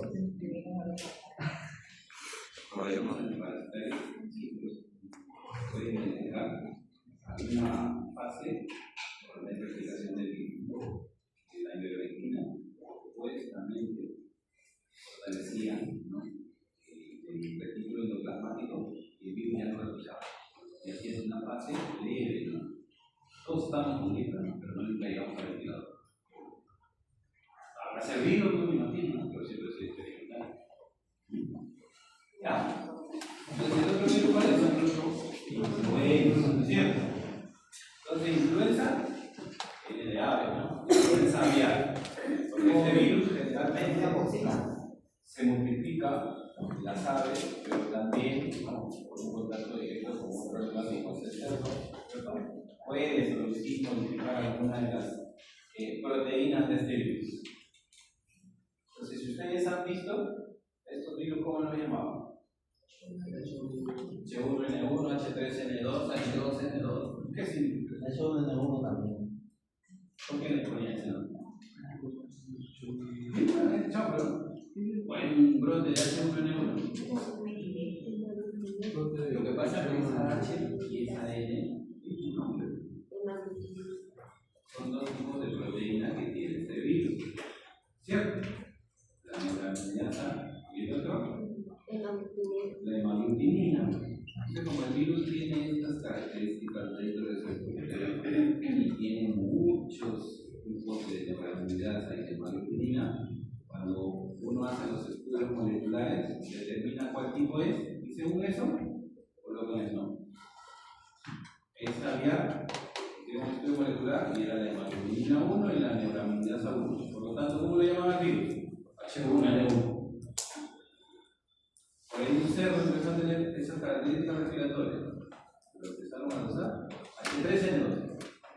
pueden identificar una fase de replicación del virus. La ivermectina supuestamente fortalecía, ¿no?, el retículo endoplasmático y el virus ya no replicaba. Y así es una fase leve, ¿no? Todos estamos con gripe, ¿no?, pero no le pegamos al ventilador. Habrá servido, no me imagino, ¿no?, pero siempre se experimental. ¿Ya? Entonces, el otro virus, ¿cuál es? El otro influenza, ¿no es cierto? Entonces, influenza viene de aves, ¿no? Influenza aviar. Porque este virus generalmente se multiplica en las aves, pero también, ¿no?, por un contacto directo con otros organismos externos, puede producir modificar alguna de las proteínas de este virus. Entonces, si ustedes han visto, estos virus, ¿cómo los llamaban? H1N1, H3N2, H2N2. ¿Qué significa? H1N1 también. ¿Por qué le ponían ese nombre? Pero bueno, un brote de H1N1. Lo que pasa es que esa H y esa N tienen un nombre. Son dos tipos de proteínas que tiene este virus, ¿cierto? La neuraminidasa y el otro, la hemaglutinina. Entonces, como el virus tiene estas características dentro de su estructura y tiene muchos tipos de neuraminidasa y de hemaglutinina, cuando uno hace los estudios moleculares, determina cuál tipo es, y según eso, colocan el nombre. Esta aviar tiene un estudio molecular y era la hemaglutinina 1 y la neuraminidasa 1. Por lo tanto, ¿cómo lo llamaban al virus? H1N1. Por ahí un cerdo empezó a tener esas características respiratorias. Lo empezaron a usar H3N2,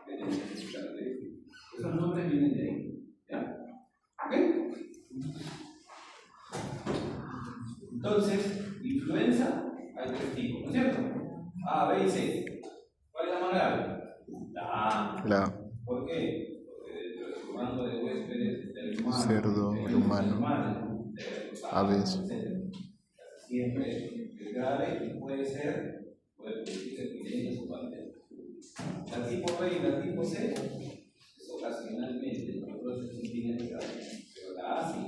que tiene esas características. Esos nombres vienen de ahí. ¿Ya? ¿Ok? Entonces, influenza hay tres tipos, ¿no es cierto? A, B y C. ¿Cuál es la más grave? La A. La A. ¿Por qué? Porque dentro de su rango de huéspedes del humano, Cerdo, el humano, aves. etc. Siempre es grave y puede producir epidemias o pandemias. La tipo B y la tipo C es ocasionalmente nosotros epidemias, pero la A sí.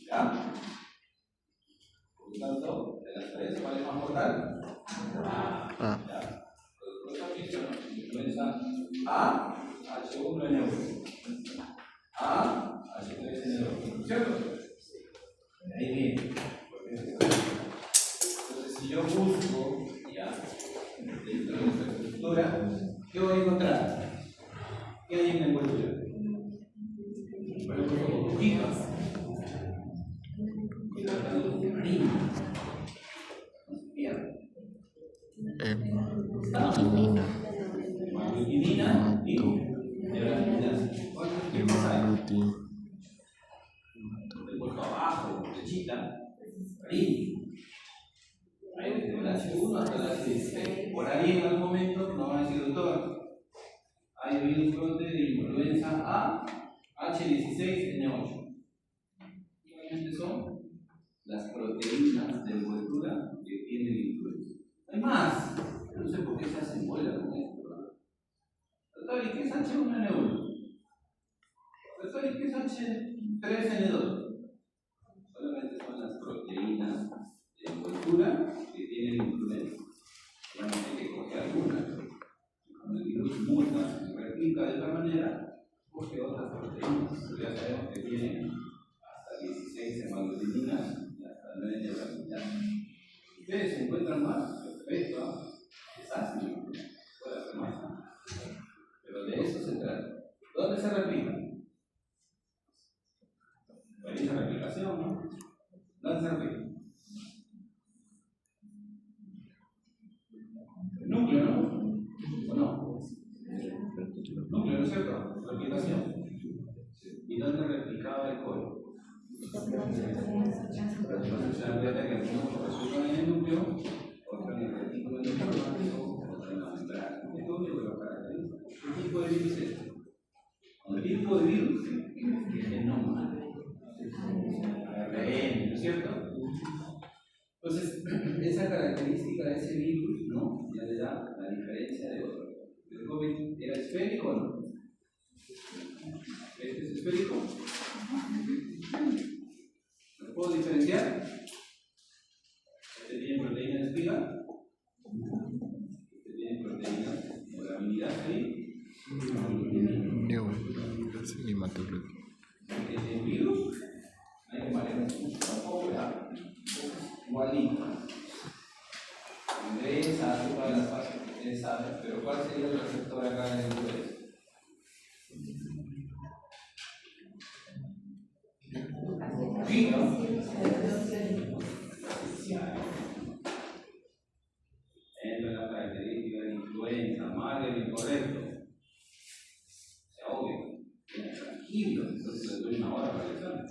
¿Ya? Por lo tanto, de las tres, ¿cuál es más mortal? Ah. ¿Ya? Por eso menciono, influenza A, H1N1. A, H3N2. ¿Cierto? Ahí viene. Entonces, si yo busco, ya, dentro de nuestra estructura, ¿qué voy a encontrar? ¿Qué hay en la envoltura? Por ejemplo, hojitas. Quinina, Quinina y hemaglutin, he puesto abajo, flechita, ahí. Ahí desde el H1 hasta el H16. Por ahí en algún momento nos van a decir, doctor, hay virus brote de influenza A, H16N8. Realmente son las proteínas de envoltura que tienen influenza. Hay más. No sé por qué se hacen bola con esto, ¿verdad? Doctor, ¿y qué es H1N1? Doctor, ¿y qué es H3N2? Solamente son las proteínas de envoltura que tienen influenza. Solamente hay que coger algunas. Cuando el virus muta, se replica de esta manera, coge otras proteínas. Ya sabemos que tienen hasta 16 hemoglobininas y hasta 9 neuraminas. Ustedes se encuentran más, perfecto, es ácido, puede hacer más. Pero de eso se trata. ¿Dónde se replica? Ahí esa replicación, ¿no? ¿Dónde se replica? El núcleo, ¿no? ¿O no? Núcleo, ¿no es cierto? Replicación. ¿Y dónde replicaba el código? Entonces se da cuenta que algunos resultan en el núcleo, otros en el retículo endoplasmático, otros en la membrana. Esto es lo único que lo caracteriza. ¿Qué tipo de virus es este? El tipo de virus es el nombre. ARN, ¿no es cierto? Entonces, esa característica de ese virus, ¿no? Ya le da la diferencia de otro. ¿El COVID era esférico o no? ¿Este es esférico? ¿Lo puedo diferenciar? Este tiene proteína de espiga. Este tiene proteína de movilidad ahí. hematología. El virus, hay que manejar tampoco, ¿verdad? Igualito. Ingresa, hace todas las fases que ustedes saben, pero ¿cuál sería el receptor acá en el virus? Sí, ¿no? Entra la característica de influenza, mal y incorrecto. O sea, obvio, tranquilo, entonces les doy una hora para el examen.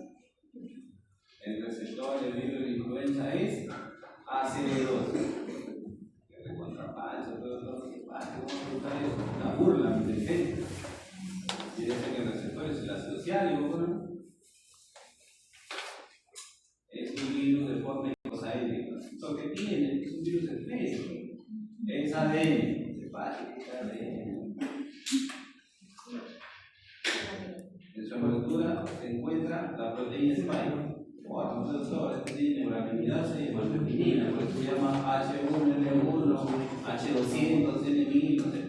El receptor del virus de influenza es ACD2. Que recontrapanza, todo se pasa, ¿cómo está eso? Una burla inteligente. Y dice que el receptor es el ácido ciálico, ¿no? Es un virus de forma icosaédrica. Lo que tiene es un virus esférico. Es ADN. Se pasa que es ADN. En su envoltura se encuentra la proteína spike. Este tiene neuraminidasa y hemoglobinina, por eso se llama H1N1, H200, N1000, no sé.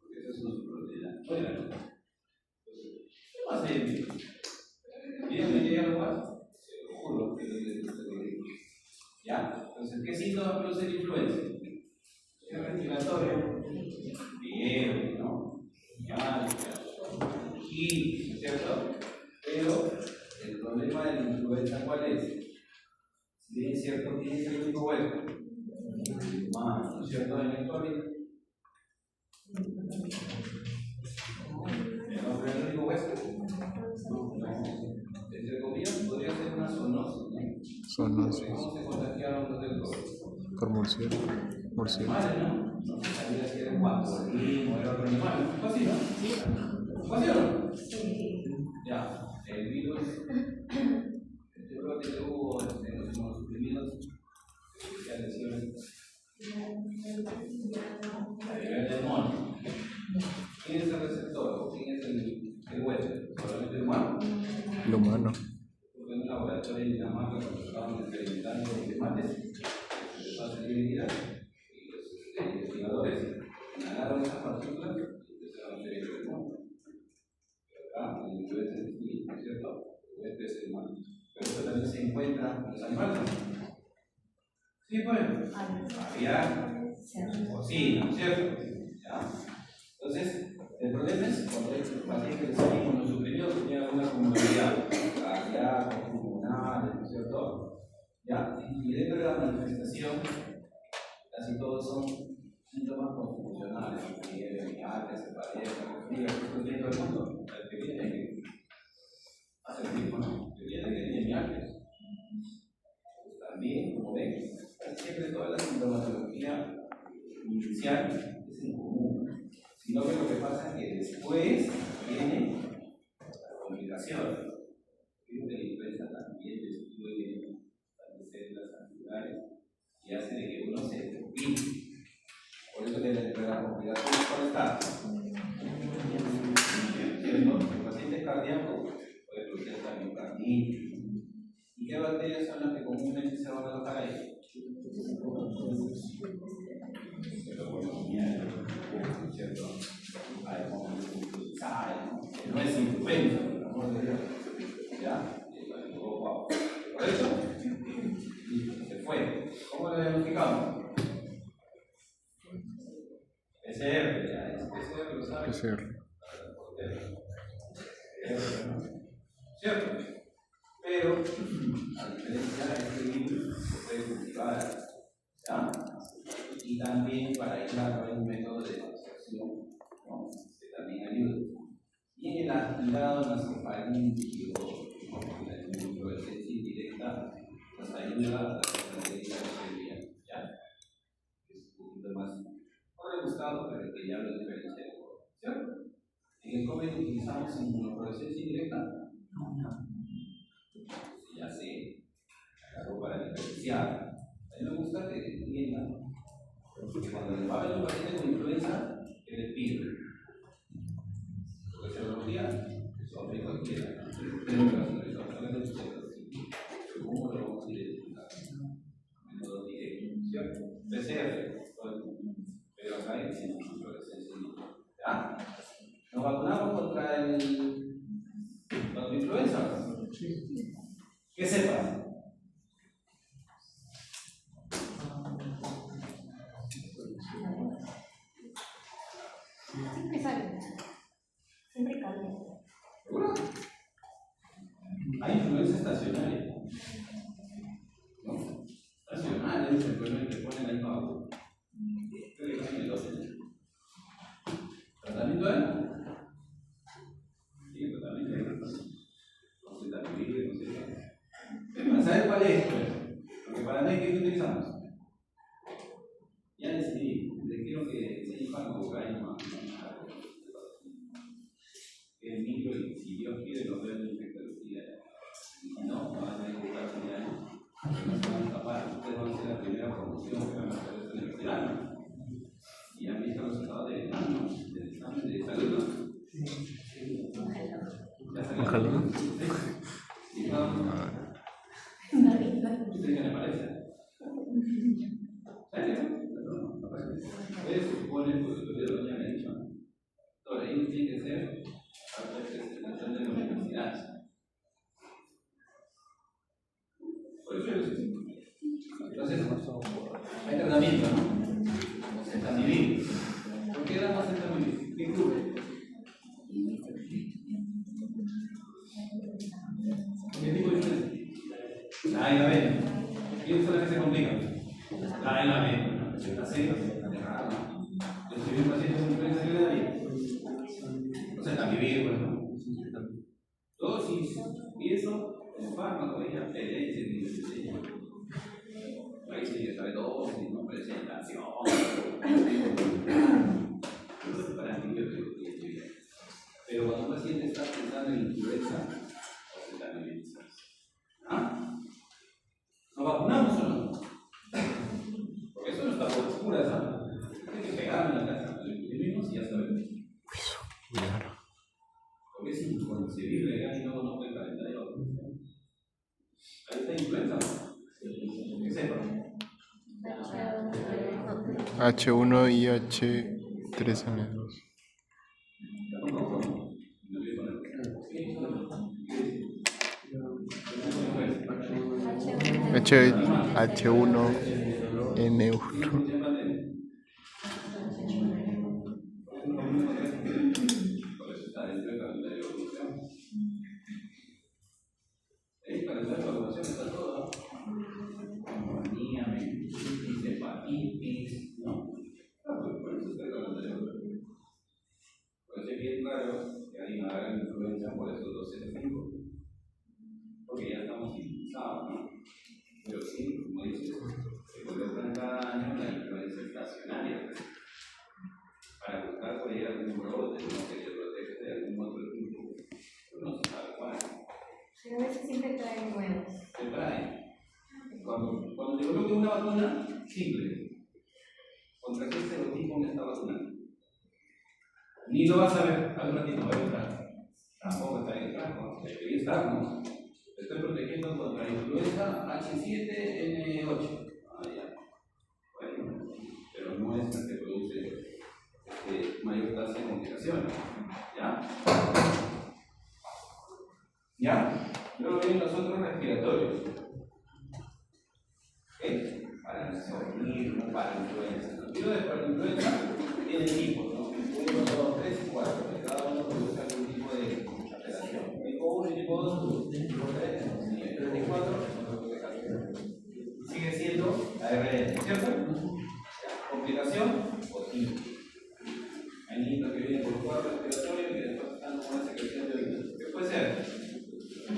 Porque esas son sus proteínas. Bueno, ¿qué más hay en mí? Díganme que ya lo pasa. Se lo juro que lo digo. ¿Ya? Entonces, ¿qué síntomas produce la influenza? El respiratorio, fiebre, ¿no? ¿Cierto? Pero el problema de la influenza, ¿cuál es? Si bien es cierto, ¿quién es el único hueso? ¿No es cierto? En la historia. ¿El hombre es el único hueso? No. Entre comillas, podría ser una zoonosis, ¿no? Zoonosis. ¿Cómo se contagiaron los del COVID? Por murciélago. Animales, ¿no? No se sabía si era guapolin o era otro animal. ¿Fue así, no? ¿Fue así o no? Ya, el virus, yo creo que hubo en los inmunosuprimidos, ya lesiones a nivel del mono. ¿Quién es el receptor o quién es el huésped? ¿Solamente el humano? El humano. Porque en un laboratorio en Dinamarca, cuando estaban experimentando con primates, se empezó a hacer identidad y los investigadores inhalaron esas partículas y empezaron a hacer el mono. Acá, en el huésped es distinto, ¿cierto? El huésped es el humano. Pero eso también se encuentra en los animales. Sí, pues. Había porcina, ¿cierto? ¿Ya? Entonces, el problema es cuando el paciente que se inmunosuprimido tenía alguna comorbilidad cardíaca, pulmonar, ¿no es cierto? ¿Ya? Y dentro de la manifestación, casi todos son síntomas constitucionales, mialgia, cefalea, reflujo, esto tiene todo el mundo. El que viene hace el mismo, ¿no? El que viene que tiene mialgia. Pues también, como ven, siempre toda la sintomatología inicial es en común, sino que lo que pasa es que después viene la complicación. Creo que la influenza también destruye las células celulares y hace de que uno se deprime. Por eso que la complicación, ¿cuál está? ¿Cierto? El paciente cardíaco puede producir también carditis. ¿Y qué bacterias son las que comúnmente se van a alojar ahí? Pero bueno, ¿cierto? Hay como no es influenza, por amor de Dios. ¿Ya? Por eso, se fue. ¿Cómo lo identificamos? PCR, ya es PCR, lo sabes. PCR. ¿Cierto? Pero, a diferencia de este virus, se puede cultivar, ¿ya? Y también para aislarlo hay un método de absorción, ¿no? Que también ayuda. Y en el aspirado nasofaríngeo, ¿no? La inflorescencia indirecta nos ayuda a la característica de ¿ya? Es un poquito más rebuscado, pero que ya lo diferencia, ¿cierto? En el COVID utilizamos inmunofluorescencia indirecta. No. Ya se agarró para diferenciar. A mí me gusta que entiendan, porque cuando les va a ver un paciente con influenza, ¿qué les pido? Porque serología, sobre cualquiera, pero ¿cómo lo vamos a identificar? Método directo, ¿cierto? PCR, pero acá hay inflorescencia indirecta. ¿Ya? ¿Nos vacunamos contra la influenza? ¿Qué sepa? Siempre sale. Siempre cambia. ¿Seguro? Hay influenza estacionaria. ¿No? Estacionaria es el problema que ponen ahí para abajo. Creo que casi el 12. ¿Tratamiento de? Sí, tratamiento de. No sé, también, no sé qué. ¿Sabes cuál es? Porque para mí, ¿qué utilizamos? Ya decidí, le quiero que se infan o caen más. El micro, y si Dios quiere, lo veo en infectología. Y no, van a tener que buscar señales. No se van a escapar. Ustedes van a ser la primera promoción que van a hacer esta universidad. Y han visto los resultados del examen de salud. ¿Ya salió? Ojalá. ¿Sí? ¿Usted qué le parece? ¿Serio? No parece. Eso supone, pues el doctor Doña me ha dicho, ahora ellos tienen que ser parte de presentación de la universidad. Por eso ellos entonces, hay tratamiento, ¿no? Centamivir. ¿Por qué damos centamivir? ¿Qué cubre? ¿Qué tipo de influencia? La A y la B. ¿Quiénes son las que se complican? La A y la B. La C, ¿no? Yo soy un paciente con influenza, ¿qué le daría? O sea, también, bueno. Dosis, y eso, el fármaco, ella, PLS, ¿Es influenza? Que sepa. H1 y H3N2. H1N1. El calendario de vacunación está todo. Neumonía, meningitis, hepatitis, ¿no? Por eso está el calendario. Por eso es bien claro que hay una gran influencia por esos 12 porque ya estamos civilizados, ¿no? Pero sí, como dices, se colocan cada año la influencia estacionaria para buscar por ahí algún brote, no sé, que protege de algún otro tipo. Pero no se sabe cuál. Pero a veces siempre traen nuevos. Se trae. Cuando te coloque una vacuna, simple. ¿Contra qué serotipo me está vacunando? Ni lo vas a ver al ratito, va a estar. Tampoco está en el campo, debería estar, ¿no? Te estoy protegiendo contra influenza H7N8. Ah, ya. Bueno, pero no es la que produce mayor tasa de complicaciones. ¿Ya? ¿Ya? Luego vienen los otros respiratorios. ¿Ok? Para dormir, no para influenza. Los tiros de para influenza tienen tipos, ¿no? 1, 2, 3 y 4. Cada uno produce algún tipo de alteración. Tipo 1 y tipo 2, tipo 3, y 3 y 4. Sigue siendo ARN, ¿cierto? Complicación o tipo. Hay niños que vienen por cuadro respiratorio y que después están con una secreción de orina. ¿Qué puede ser?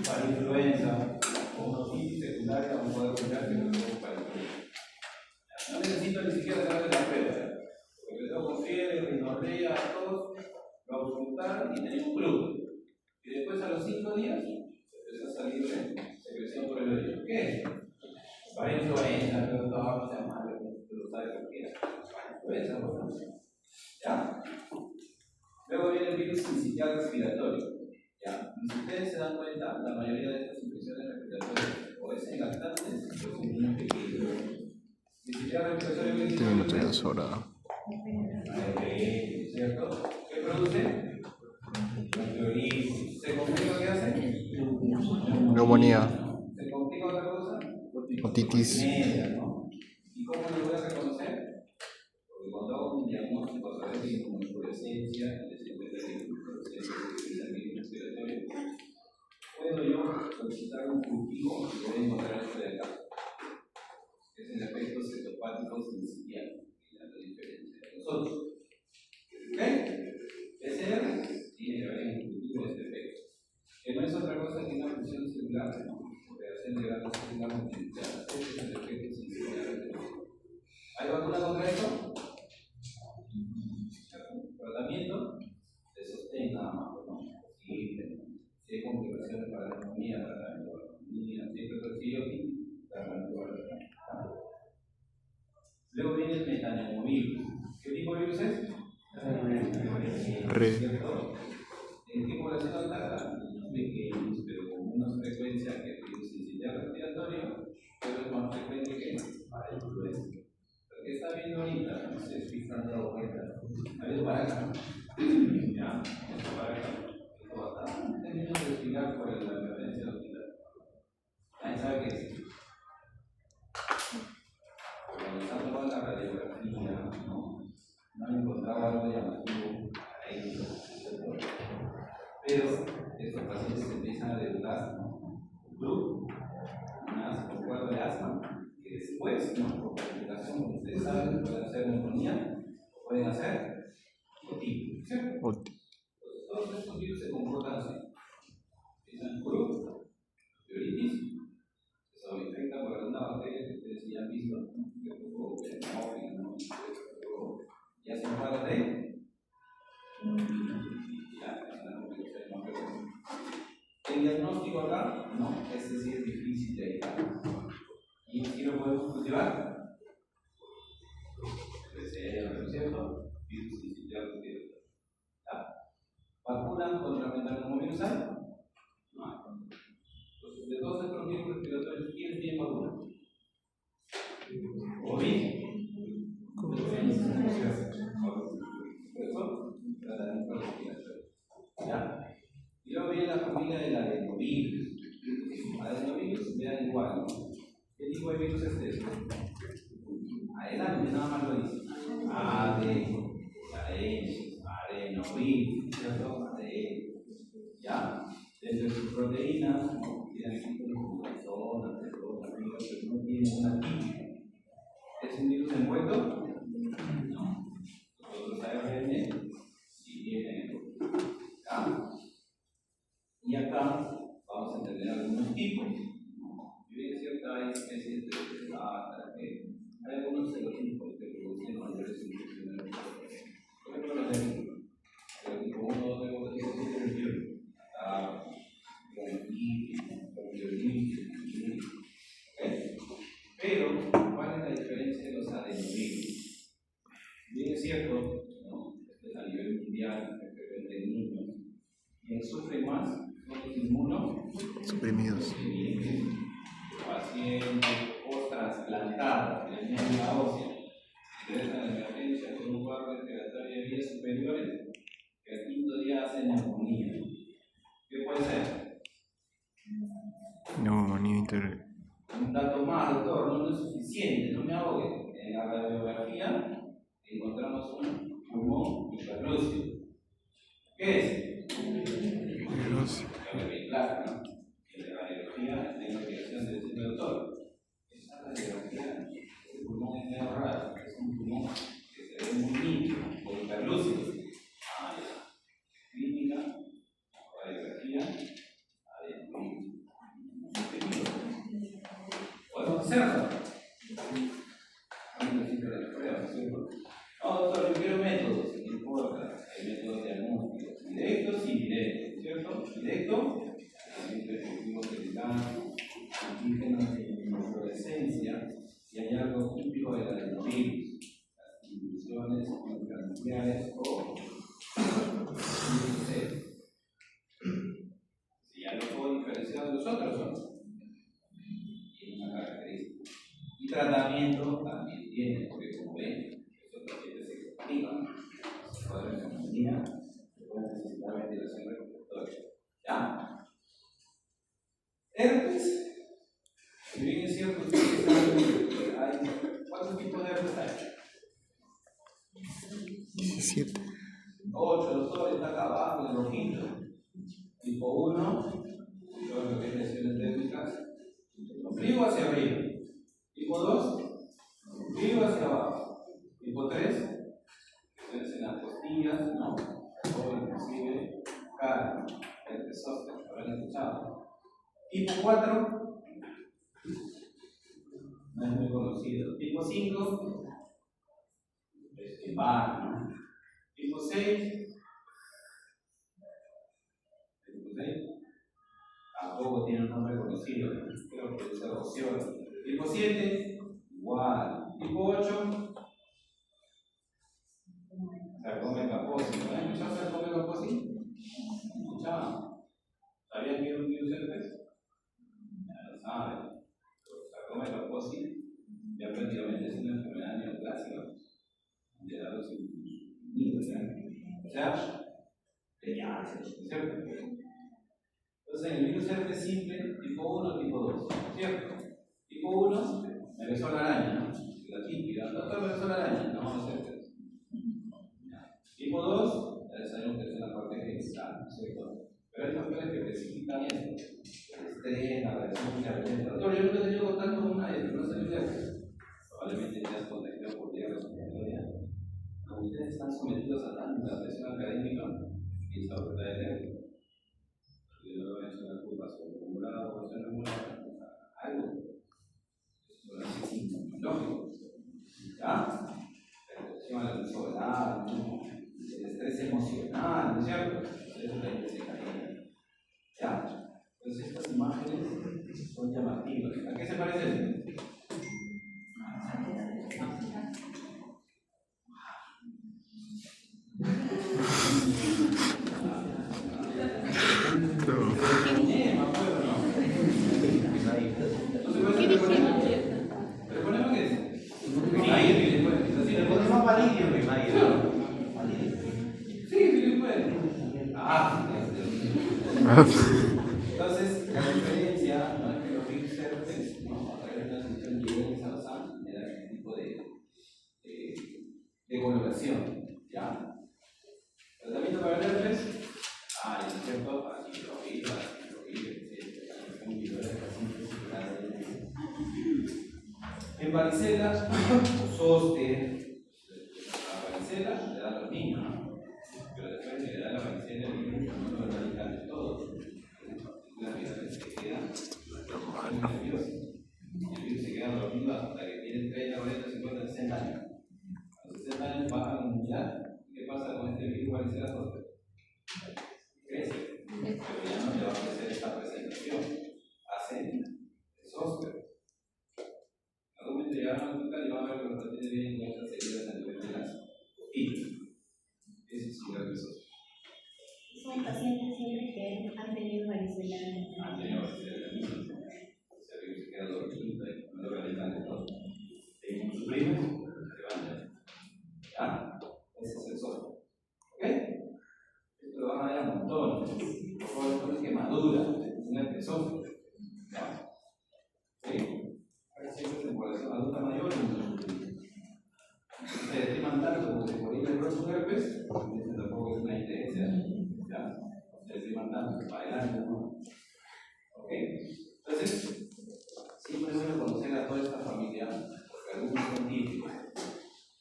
Para influenza, o otitis secundaria, o un cuadro viral que no es para influenza. No necesito ni siquiera saber la prueba, porque tengo con fiebre, rinorrea, tos, lo voy a ocultar y tenemos club. Y después a los 5 días empieza a salir secreción por el oído. ¿Qué es? Para influenza, pero todo se llama, lo sabe cualquiera. Para influenza, bueno. ¿Ya? Luego viene el virus sincitial respiratorio. ¿Ya? Y si ustedes se dan cuenta, la mayoría de estas infecciones respiratorias o es en lactantes o es en niños pequeños. Sincitial respiratorio, ¿qué Este minuto ya es hora. ¿Cierto? ¿Qué produce? ¿Se complica qué hace? Neumonía. ¿Se complica otra cosa? Otitis. ¿No? ¿Y cómo lo voy a reconocer? Porque cuando hago un diagnóstico a través de inmunofluorescencia, les encuentra la inmunofluorescencia del virus respiratorio, puedo yo solicitar un cultivo y voy a encontrar esto de acá. Es el efecto citopático sincitial, que es la diferencia de los otros. ¿Ok? PCR tiene que haber un cultivo de este efecto, que no es otra cosa que una función celular, ¿no? Operación de grandes células multiplicadas. Este es el efecto sincitial del virus. ¿Hay vacuna contra esto? Tratamiento de sostén nada más, ¿no? Si hay complicaciones para la neumonía, tratamiento de la neumonía, siempre recibe y tratamiento para la neumonía. Luego viene el metaneumovirus. ¿Qué tipo de virus es? ¿Cierto? ¿En qué población ataca? Niños pequeños, pero con menos frecuencia que el virus sincitial respiratorio, pero es más frecuente que para influenza. Lo que está viendo ahorita, no sé si están dando cuenta, a ver para acá, ya, esto para acá, esto va a estar terminando de explicar por la referencia de hospital. Nadie sabe qué es. Cuando están tomando la radiografía, no han encontrado algo llamativo ahí, pero estos pacientes empiezan a debutar, club, un cuadro de asma, que después, por complicación, como ustedes saben, pueden hacer neumonía, o pueden hacer otitis, ¿cierto? Entonces, todos estos virus se comportan así. Empiezan club, pleuritis, eso infecta por alguna bacteria que ustedes ya han visto, que provoca y hacen un cuadro de el diagnóstico acá, no, este sí es difícil de ayudar. ¿Y si lo podemos cultivar? ¿No es cierto? Virus sincitial respiratorio. ¿Vacunan contra metaneumovirus? No hay. Entonces, de todos estos virus respiratorios, ¿quién tipo de virus es este? Adelante, nada más lo dice. Adenovirus, ¿cierto? ADN. ¿Ya? Dentro de sus proteínas, ¿no? Tienen zonas, pero no tienen una típica. ¿Es un virus envuelto? No. Los otros ARN sí tienen. ¿Ya? Y acá vamos a entender algunos tipos. Y bien es cierto, hay especies de plata, hay algunos serotipos que producen mayores infecciones. Por ejemplo, los de tipo 1, 2, 3, 4, 5, 6, 7, pero, ¿cuál es la diferencia de los adenovirus? Bien es cierto, ¿no? Esto es a nivel mundial, especialmente en niños. ¿Quién sufre más? ¿Son los Suprimidos. Pacientes post-trasplantados de médula ósea ingresan a la emergencia con un cuadro respiratorio de vías superiores que al quinto día hace neumonía. ¿Qué puede ser? Neumonía inter. Un dato más, doctor, no es suficiente, no me ahogue. En la radiografía encontramos un pulmón hiperlúcido. ¿Qué es? Claro, ¿no? En la radiografía tengo la obligación de decirle, doctor, esa radiografía, el pulmón es medio raro, es un pulmón que se ve muy nítido, o hiperlúcido. Clínica, radiografía, adenovirus. ¿Podemos hacerlo? No necesito la prueba, ¿cierto? No, doctor, yo quiero métodos, no importa. Hay métodos diagnósticos, directos y indirectos, ¿cierto? Directo, efectivos que les dan antígenos de inflorescencia y hay algo típico del adenovirus, las infusiones intranucleares o si ya lo puedo diferenciar de los otros, ¿no? Tiene una característica. Y tratamiento también tiene, porque como ven, estos pacientes se complican, se pueden neumonía, se pueden necesitar ventilación respiratoria. ¿Ya? Herpes. Si bien es cierto, ustedes saben que hay ¿cuántos tipos de herpes hay? 17. 8, doctor, está acá abajo, el rojito. Tipo 1, todo lo que es lesiones térmicas, ombligo hacia arriba. Tipo 2, ombligo hacia abajo. Tipo 3, lesiones en las costillas, ¿no? O inclusive cara, herpes zóster, habrán escuchado. Tipo 4, no es muy conocido. Tipo 5, bar, ¿no? Tipo 6, tampoco tiene un nombre conocido, creo que es erosión. Tipo 7, igual. Tipo 8, sarcoma Kaposi. ¿No han escuchado sarcoma Kaposi? ¿Escuchaban? ¿Sabían que era un virus herpes? Ya lo saben. Sarcoma Kaposi ya prácticamente es una enfermedad neoplásica de lados unidos, o sea, ¿cierto? Entonces, el virus herpes simple, tipo 1, tipo 2, ¿cierto? Tipo 1, me besó la araña, ¿no? La típica, doctor, me besó la araña, no, es herpes. Tipo 2, ya sabemos que es una parte genital, ¿cierto? Pero hay factores que precipitan esto: el estrés, la reacción violenta. Doctor, yo nunca he tenido contacto con nadie, pero no salió de herpes. Probablemente te has contagiado por vía respiratoria. Ustedes están sometidos a tanta presión académica y esa oferta de herpes. Yo no voy a hacer una culpa sobre acumulado o sobre algo. Eso es lógico. ¿Ya? La reacción a la luz solar, el estrés emocional, ¿no es cierto? Eso es la intensidad. ¿Ya? Entonces, estas imágenes son llamativas. ¿A qué se parecen? Entonces, la diferencia no es que los virus herpes, ¿no? A través de una sesión conversión, ¿ya? Tratamiento para el herpes, ¿no es cierto? Aquí lo vi, en varicela, soste, la varicela le da a los niños, ¿no? Pero después le da la varicela al niño, no lo radical de todo. Las virales se quedan nerviosas. Y el virus se queda dormido hasta que tiene 30, 40, 50, 60 años. A los 60 años baja la inmunidad. ¿Qué pasa con este virus varicela zoster? Crece, pero ya no le va a crecer esta presentación. Hace el zoster. En algún momento llegaron al hospital y van a ver que los pacientes vienen con estas heridas a nivel de las costillas. Eso es un herpes zoster. Son pacientes siempre que han tenido varicela. Han tenido varicela de niños. El virus se queda dormido y no lo realizan de todo. Te suprimes, te levantas. ¿Ya? Ese es el zoster. ¿Ok? Esto lo van a ver a montones. Por favor, quemadura, un herpes zoster. ¿Ya? ¿Sí? Ahora siempre en población adulta mayor, se estiman tanto como que por ahí el próximo herpes, este tampoco es una intendencia, ¿ya? Se estiman tanto, para adelante, ¿no? ¿Ok? Entonces, siempre es bueno conocer a toda esta familia, porque algunos son típicos.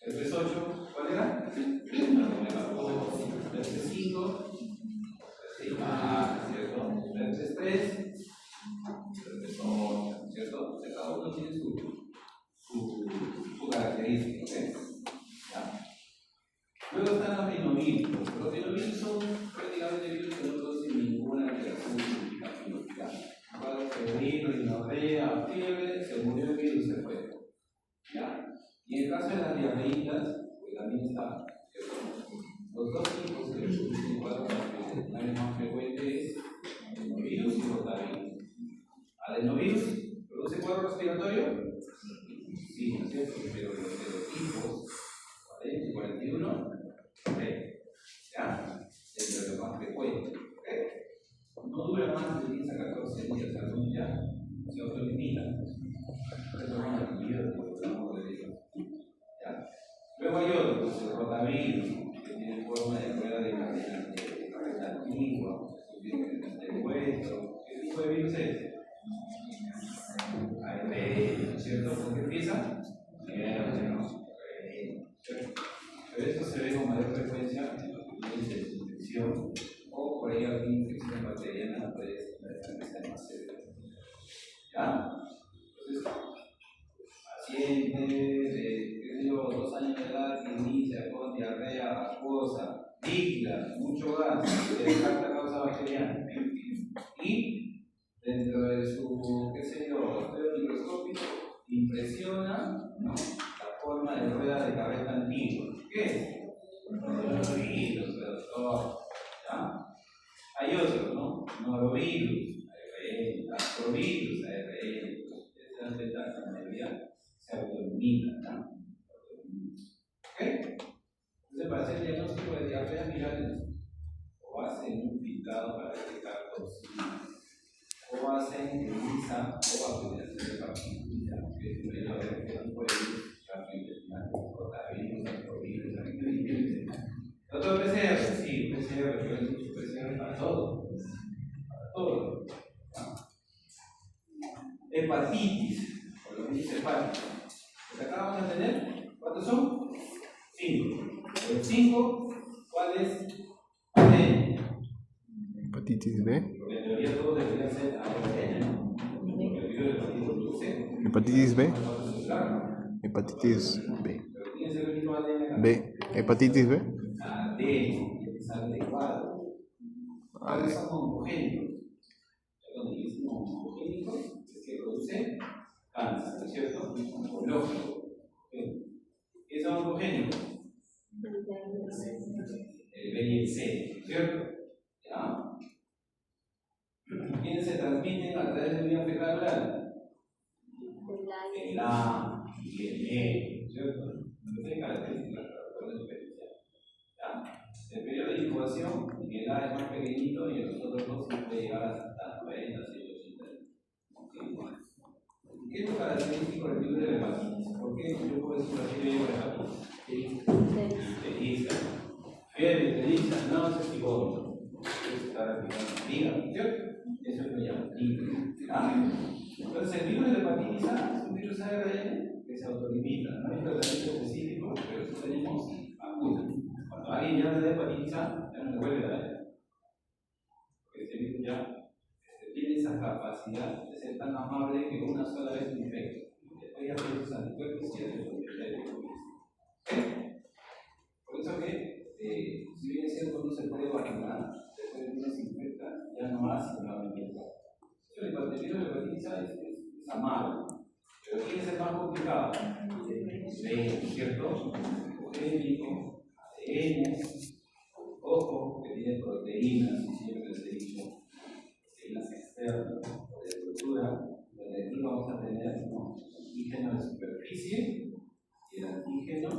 Herpes 8, ¿cuál era? Herpes 5, ¿cierto? Herpes 3, herpes 8, ¿cierto? O sea, cada uno tiene su característica, ¿ok? ¿Ya? Luego están los rinovirus. Los rinovirus son prácticamente virus que no producen ninguna alteración significativa. Cuadro febril, rinorrea, fiebre, se murió el virus, se fue. ¿Ya? Y en el caso de las diarreitas, pues también está. Los dos tipos que producen cuadros febriles más frecuente es adenovirus y rotavirus. ¿Adenovirus produce cuadro respiratorio? Sí, ¿no es cierto? Pero los serotipos 40 y 41, ¿ya? Es lo más frecuente. No dura más de 10 a 14 días, algunos ya se autoeliminan. Eso es una actividad que podemos decir. ¿Ya? Luego hay otros, el rotavirus, que tiene forma de rueda de carreta antigua, de hueso. ¿Qué tipo de virus es? ARN, ¿no es cierto? ¿Con qué empieza? Pero esto se ve con mayor frecuencia en los niveles de infección o por ahí alguna infección bacteriana puede ser más severa. ¿Ya? Entonces, paciente de 2 años de edad que inicia con diarrea acuosa, líquida, mucho gas, se descarta causa bacteriana y dentro de su, estudio microscópico impresiona, ¿no?, la forma de rueda de carreta antigua. ¿Qué es? Norovirus, doctor. ¿Ya? Hay otros, ¿no? Norovirus, ARN, astrovirus, ARN. Estas letras la mayoría se autoeliminan, ¿no? ¿Ok? Entonces, para hacer el diagnóstico de diarreas virales, o hacen un filtrado para detectar toxinas, o hacen ELISA o aplicación de partículas, que es un medio de tipo de virus gastrointestinal, rotavirus, astrovirus, aracnovirus. ¿Otro PCR? Sí, PCR, pero es un PCR para todo. Para todo. Hepatitis, o los virus hepáticos. Pues acá vamos a tener, ¿cuántos son? 5. El 5, ¿cuál es? ADN. Hepatitis B. Porque en teoría todos deberían ser ARN, ¿no? Porque el virus de hepatitis produce. Hepatitis B. Hepatitis B. Pero ¿quién es el único ADN acá? B. Hepatitis B. ADN, sale de cuadro. ¿Cuáles son homogéneos? Donde dicen homogénicos es que produce cáncer, ¿no es cierto? Oncológico. ¿Qué son homogéneos? El B y el C, ¿cierto? ¿Ya? ¿Quiénes se transmiten a través de vía fecal oral? El A y el E, ¿cierto? No tiene características para poder diferenciar. ¿Ya? El periodo de incubación, en el A es más pequeñito y en los otros dos se puede llegar hasta 90, 180. ¿Qué es lo característico del virus de la hepatitis? ¿Por qué yo puedo decir así de hepatitis? código. Puedes estar aplicando liga, ¿cierto? Eso lo llamo liga. Entonces, el virus de la hepatitis A es un virus ARN que se autolimita, no es tratamiento específico, pero si tenemos agudo. Cuando alguien ya le da hepatitis A, ya no le vuelve a dar. Porque este virus ya tiene esa capacidad de ser tan amable que una sola vez me infecta. Después ya tiene sus anticuerpos y ya se convierte en virus. Por eso que, si bien es cierto, no se puede vacunar, después de que uno se infecta, ya no hace nuevamente. El virus de la hepatitis A es amable, pero ¿quién es el más complicado? El ¿cierto? Génico, ADN, ojo, que tiene proteínas, siempre les he dicho, proteínas externas o de estructura, donde aquí vamos a tener ¿no? el antígeno de superficie y el antígeno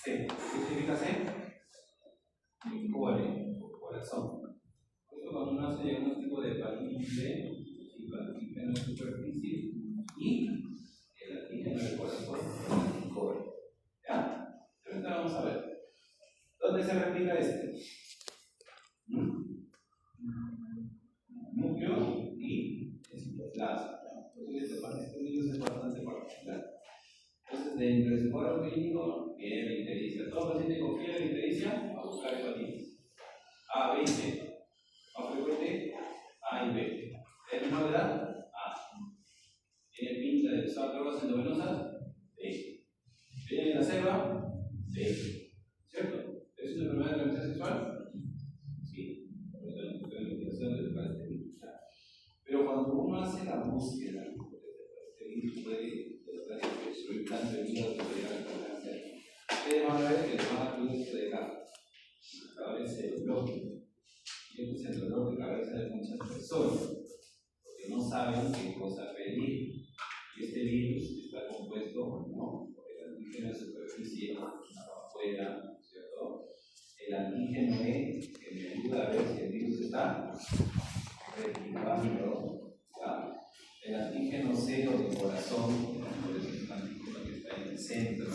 C. ¿Qué significa C? El core, o corazón. Por eso cuando uno hace diagnóstico de hepatitis C, el antígeno de superficie y el antígeno del corazón, el core. ¿Ya? Pero ahorita vamos a ver. ¿Dónde se replica este? Núcleo y el citoplasma. Este virus es bastante particular. Entonces, dentro del cuadro clínico, viene la ictericia. Todo paciente con fiebre de ictericia va a buscar hepatitis A, B y C. Más frecuente, A y B. ¿Es menor de edad? A. ¿Tiene pinta de usar drogas endovenosas? B. ¿Tiene la ceba? B. ¿Cierto? ¿Es una enfermedad de transmisión sexual? Sí. Por eso la investigación de buscar este virus. Pero cuando uno hace la búsqueda, este virus puede destruir cáncer de hígado, puede llegar a cáncer. Ustedes van a ver que les van a pedir esto de acá. Cada vez se bloquea. Y este es el dolor de cabeza de muchas personas, porque no saben qué cosa pedir. Y este virus está compuesto ¿no? por el antígeno de superficie afuera, ¿cierto? El antígeno E, que me ayuda a ver si el virus está replicando, ¿ya? El antígeno C o del corazón, por eso es un antígeno que está en el centro.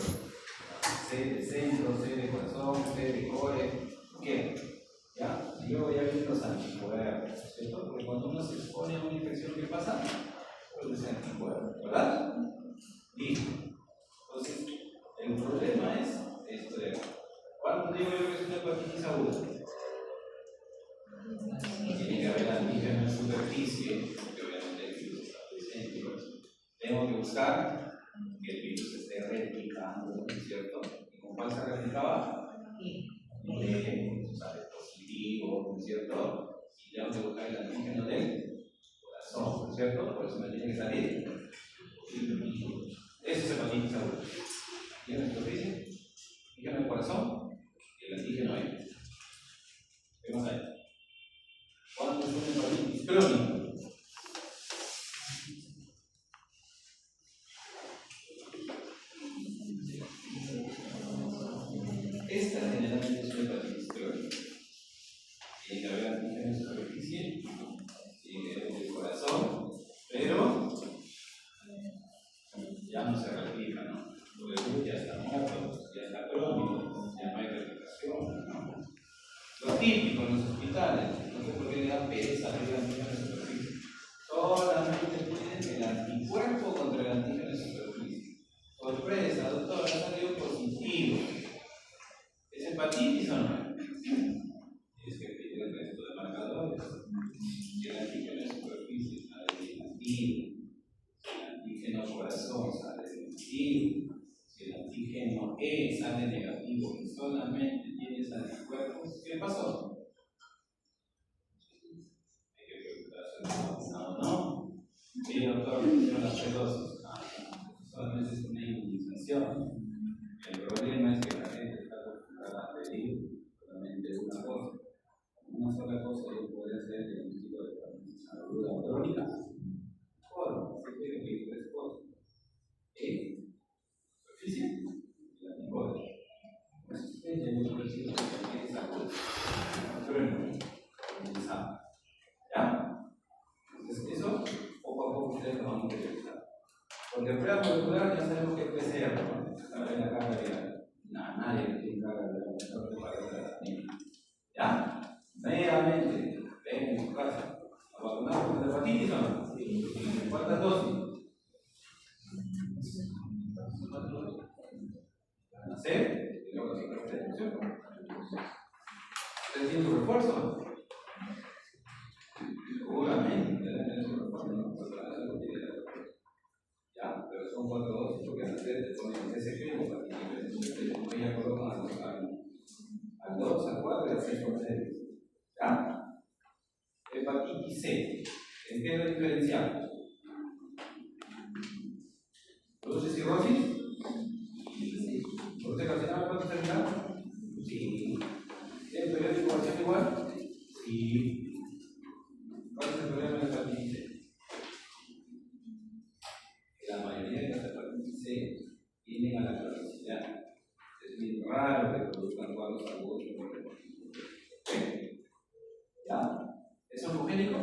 C de centro, C de corazón, C de core, ¿qué? ¿Ya? Y luego ya vienen los anticuerpos, ¿cierto? Porque cuando uno se expone a una infección, ¿qué pasa? Produce anticuerpos, ¿verdad? Listo. Entonces, el problema es esto de acá. ¿Cuándo digo yo que es una hepatitis aguda? Tiene que haber antígeno en superficie, porque obviamente el virus está presente. Tengo que buscar que el virus esté replicando, ¿cierto? ¿Y con cuál se replicaba? Sale positivo, ¿no es cierto? Y tengo que buscar el antígeno del corazón, ¿no es cierto? Por eso me tiene que salir. Eso es hepatitis aguda. ¿Tiene superficie? Antígeno del corazón y el antígeno E. Vemos ahí. ¿Cuándo es una hepatitis crónica? Esta generalmente es una hepatitis crónica. Tiene que haber antígeno en superficie, tiene que haber el corazón, pero ya no se replica, ¿no? Porque ya está muerto, ya está crónico, ya no hay replicación, ¿no? Lo típico en los hospitales, no sé por qué le da pereza abrir el antígeno en superficie. Solamente tienen el anticuerpo contra el antígeno en superficie. Sorpresa, doctor, ha salido positivo. ¿Es hepatitis o no? Tienes que pedir el resto de marcadores. Si el antígeno en superficie sale negativo, si el antígeno corazón sale negativo, si el antígeno E sale negativo y solamente tienes anticuerpos, ¿qué pasó? Hay que preguntarse, no. Sí, doctor, me hicieron las 3 dosis. Solamente es una inmunización. El problema es que la gente está acostumbrada a pedir solamente una cosa. Una sola cosa yo podría hacer en un tipo de salud crónica. Mejor, se quiere pedir 3 cosas. Superficie y la anticuerpo. Pues usted ya hemos recibido que tiene salud crónica. ¿Ya? Entonces, eso poco a poco ustedes lo van a utilizar. Porque prueba molecular ya sabemos que es PCR, ¿no? Está en la carga viral. Nadie tiene carga viral, no prepara la niña. ¿Ya? Nuevamente, ven en su casa. ¿A vacunar contra la hepatitis o no? Sí. ¿Cuántas dosis? Van a hacer, y luego se va a hacer ¿ustedes tienen su refuerzo? Seguramente deben tener su refuerzo, ¿no? Ya, pero son 4 dosis porque al hacer te ponen SG o hepatitis. Ya colocan al 2, al 4 y al 6 por 6. ¿Ya? Hepatitis C. ¿En qué lo diferenciamos? ¿Produce cirrosis? Sí. ¿Produce carcinoma cuánto terminal? Sí. ¿El periódico de acción igual? Sí. ¿Cuál es el problema de la hepatitis C? Que la mayoría de las hepatitis C tienen a la cronicidad. Es bien raro que produzcan cuadros agudos. ¿Ya? ¿Es oncogénico?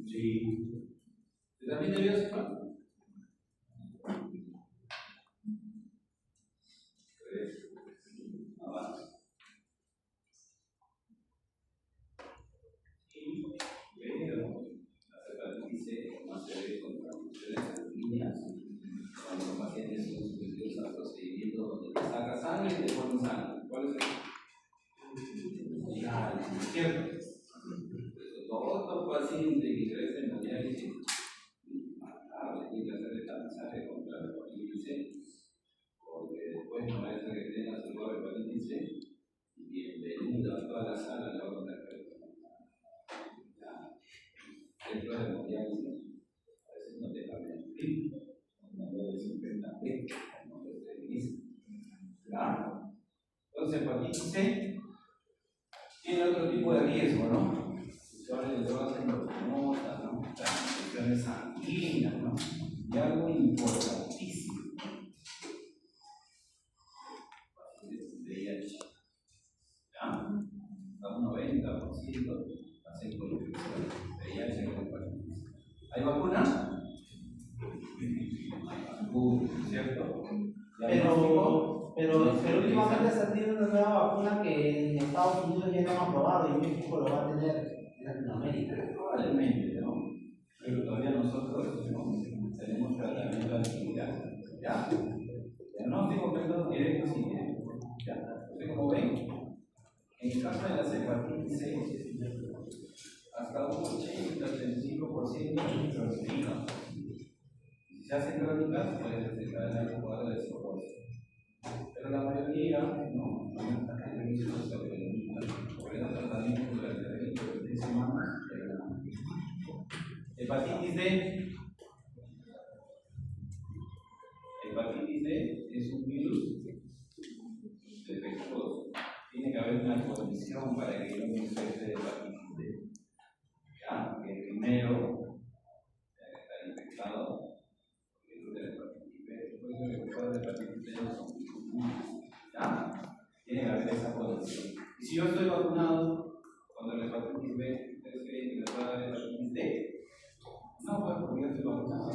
Sí. ¿Te también te vio sexual? Avanza. Pero las hepatitis C más se ve con transfusiones sanguíneas cuando los pacientes son sometidos a procedimientos donde te saca sangre y te ponen sangre. ¿Cuál es el? Ya, es cierto. Todo paciente que ingresa en hemodiálisis tiene que hacer el mensaje contra la hepatitis C, porque después no parece que tenga su nueva hepatitis C. Bienvenido a toda la sala de la otra dentro de la hemodiálisis, a veces no te cambian el ritmo, no lo desinfectan bien, no lo esterilizan. Claro. Entonces, hepatitis C tiene otro tipo de riesgo, ¿no? De drogas endocrinosas, ¿no? Transfusiones sanguíneas, ¿no? Y algo importantísimo. VIH. ¿Ya? Hasta un 90% hacen con infección. VIH en el país. ¿Hay vacuna? ¿Cierto? Pero últimamente se ha tenido una nueva vacuna que en Estados Unidos ya no han aprobado y en México lo va a tener en Latinoamérica. Probablemente, ¿no? Pero todavía nosotros no tenemos tratamiento antiviral. ¿Ya? Diagnóstico, perdón, directo sin directo. ¿Ya? Entonces, como ven, en el caso de las hepatitis C, hasta un 80-85% es crónica. Si se hacen crónicas, puede desencadenar un cuadro de cirrosis. Pero la mayoría no está en el inicio de la por eso tratamiento durante 20 semanas. Hepatitis D. Hepatitis D es un virus defectuoso. Tiene que haber una condición para que yo me infecte de hepatitis D. Ya, que primero estar infectado por el virus de la hepatitis B. Por eso los cuadros de hepatitis D no son comunes. Ya, tiene que haber esa condición. Y si yo estoy vacunado contra la hepatitis B, ¿ustedes creen que me va a dar hepatitis D? No, pues porque yo estoy vacunado.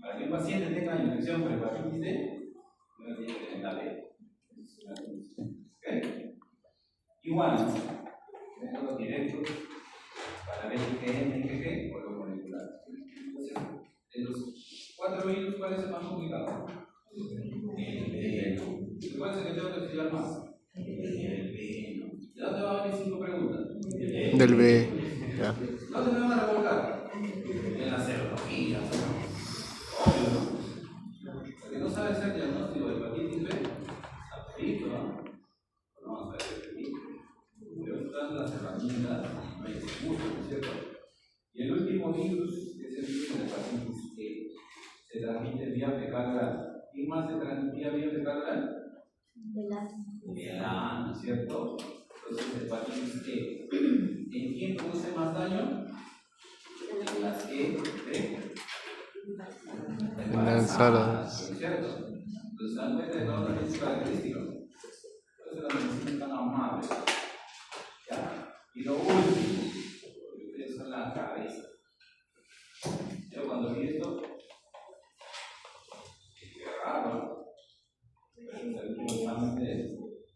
Para que un paciente tenga infección por hepatitis D, no tiene que tener la B. ¿Ok? Igual, métodos directos para ver IgM, IgG o lo molecular. Entonces, de los 4 virus, ¿cuál es el más complicado? El veno. ¿Cuál es el que tengo que estudiar más? El veno. ¿De dónde van a venir 5 preguntas? Del B. Ya. ¿Dónde me van a revolcar? En la serología. Obvio, ¿no? Porque no sabe hacer diagnóstico de hepatitis B. Está frito, ¿no? No vamos a ver el pero están las herramientas, no hay excusa, ¿no es cierto? Y el último virus es el virus de hepatitis E. Se transmite vía fecal oral. ¿Quién más se transmitía vía fecal oral? El ano, ¿no es cierto? Entonces, hepatitis E. ¿En quién produce más daño? En las E de Ensaladas. ¿no es cierto? Entonces, dan cuenta de todas las características. Entonces, la medicina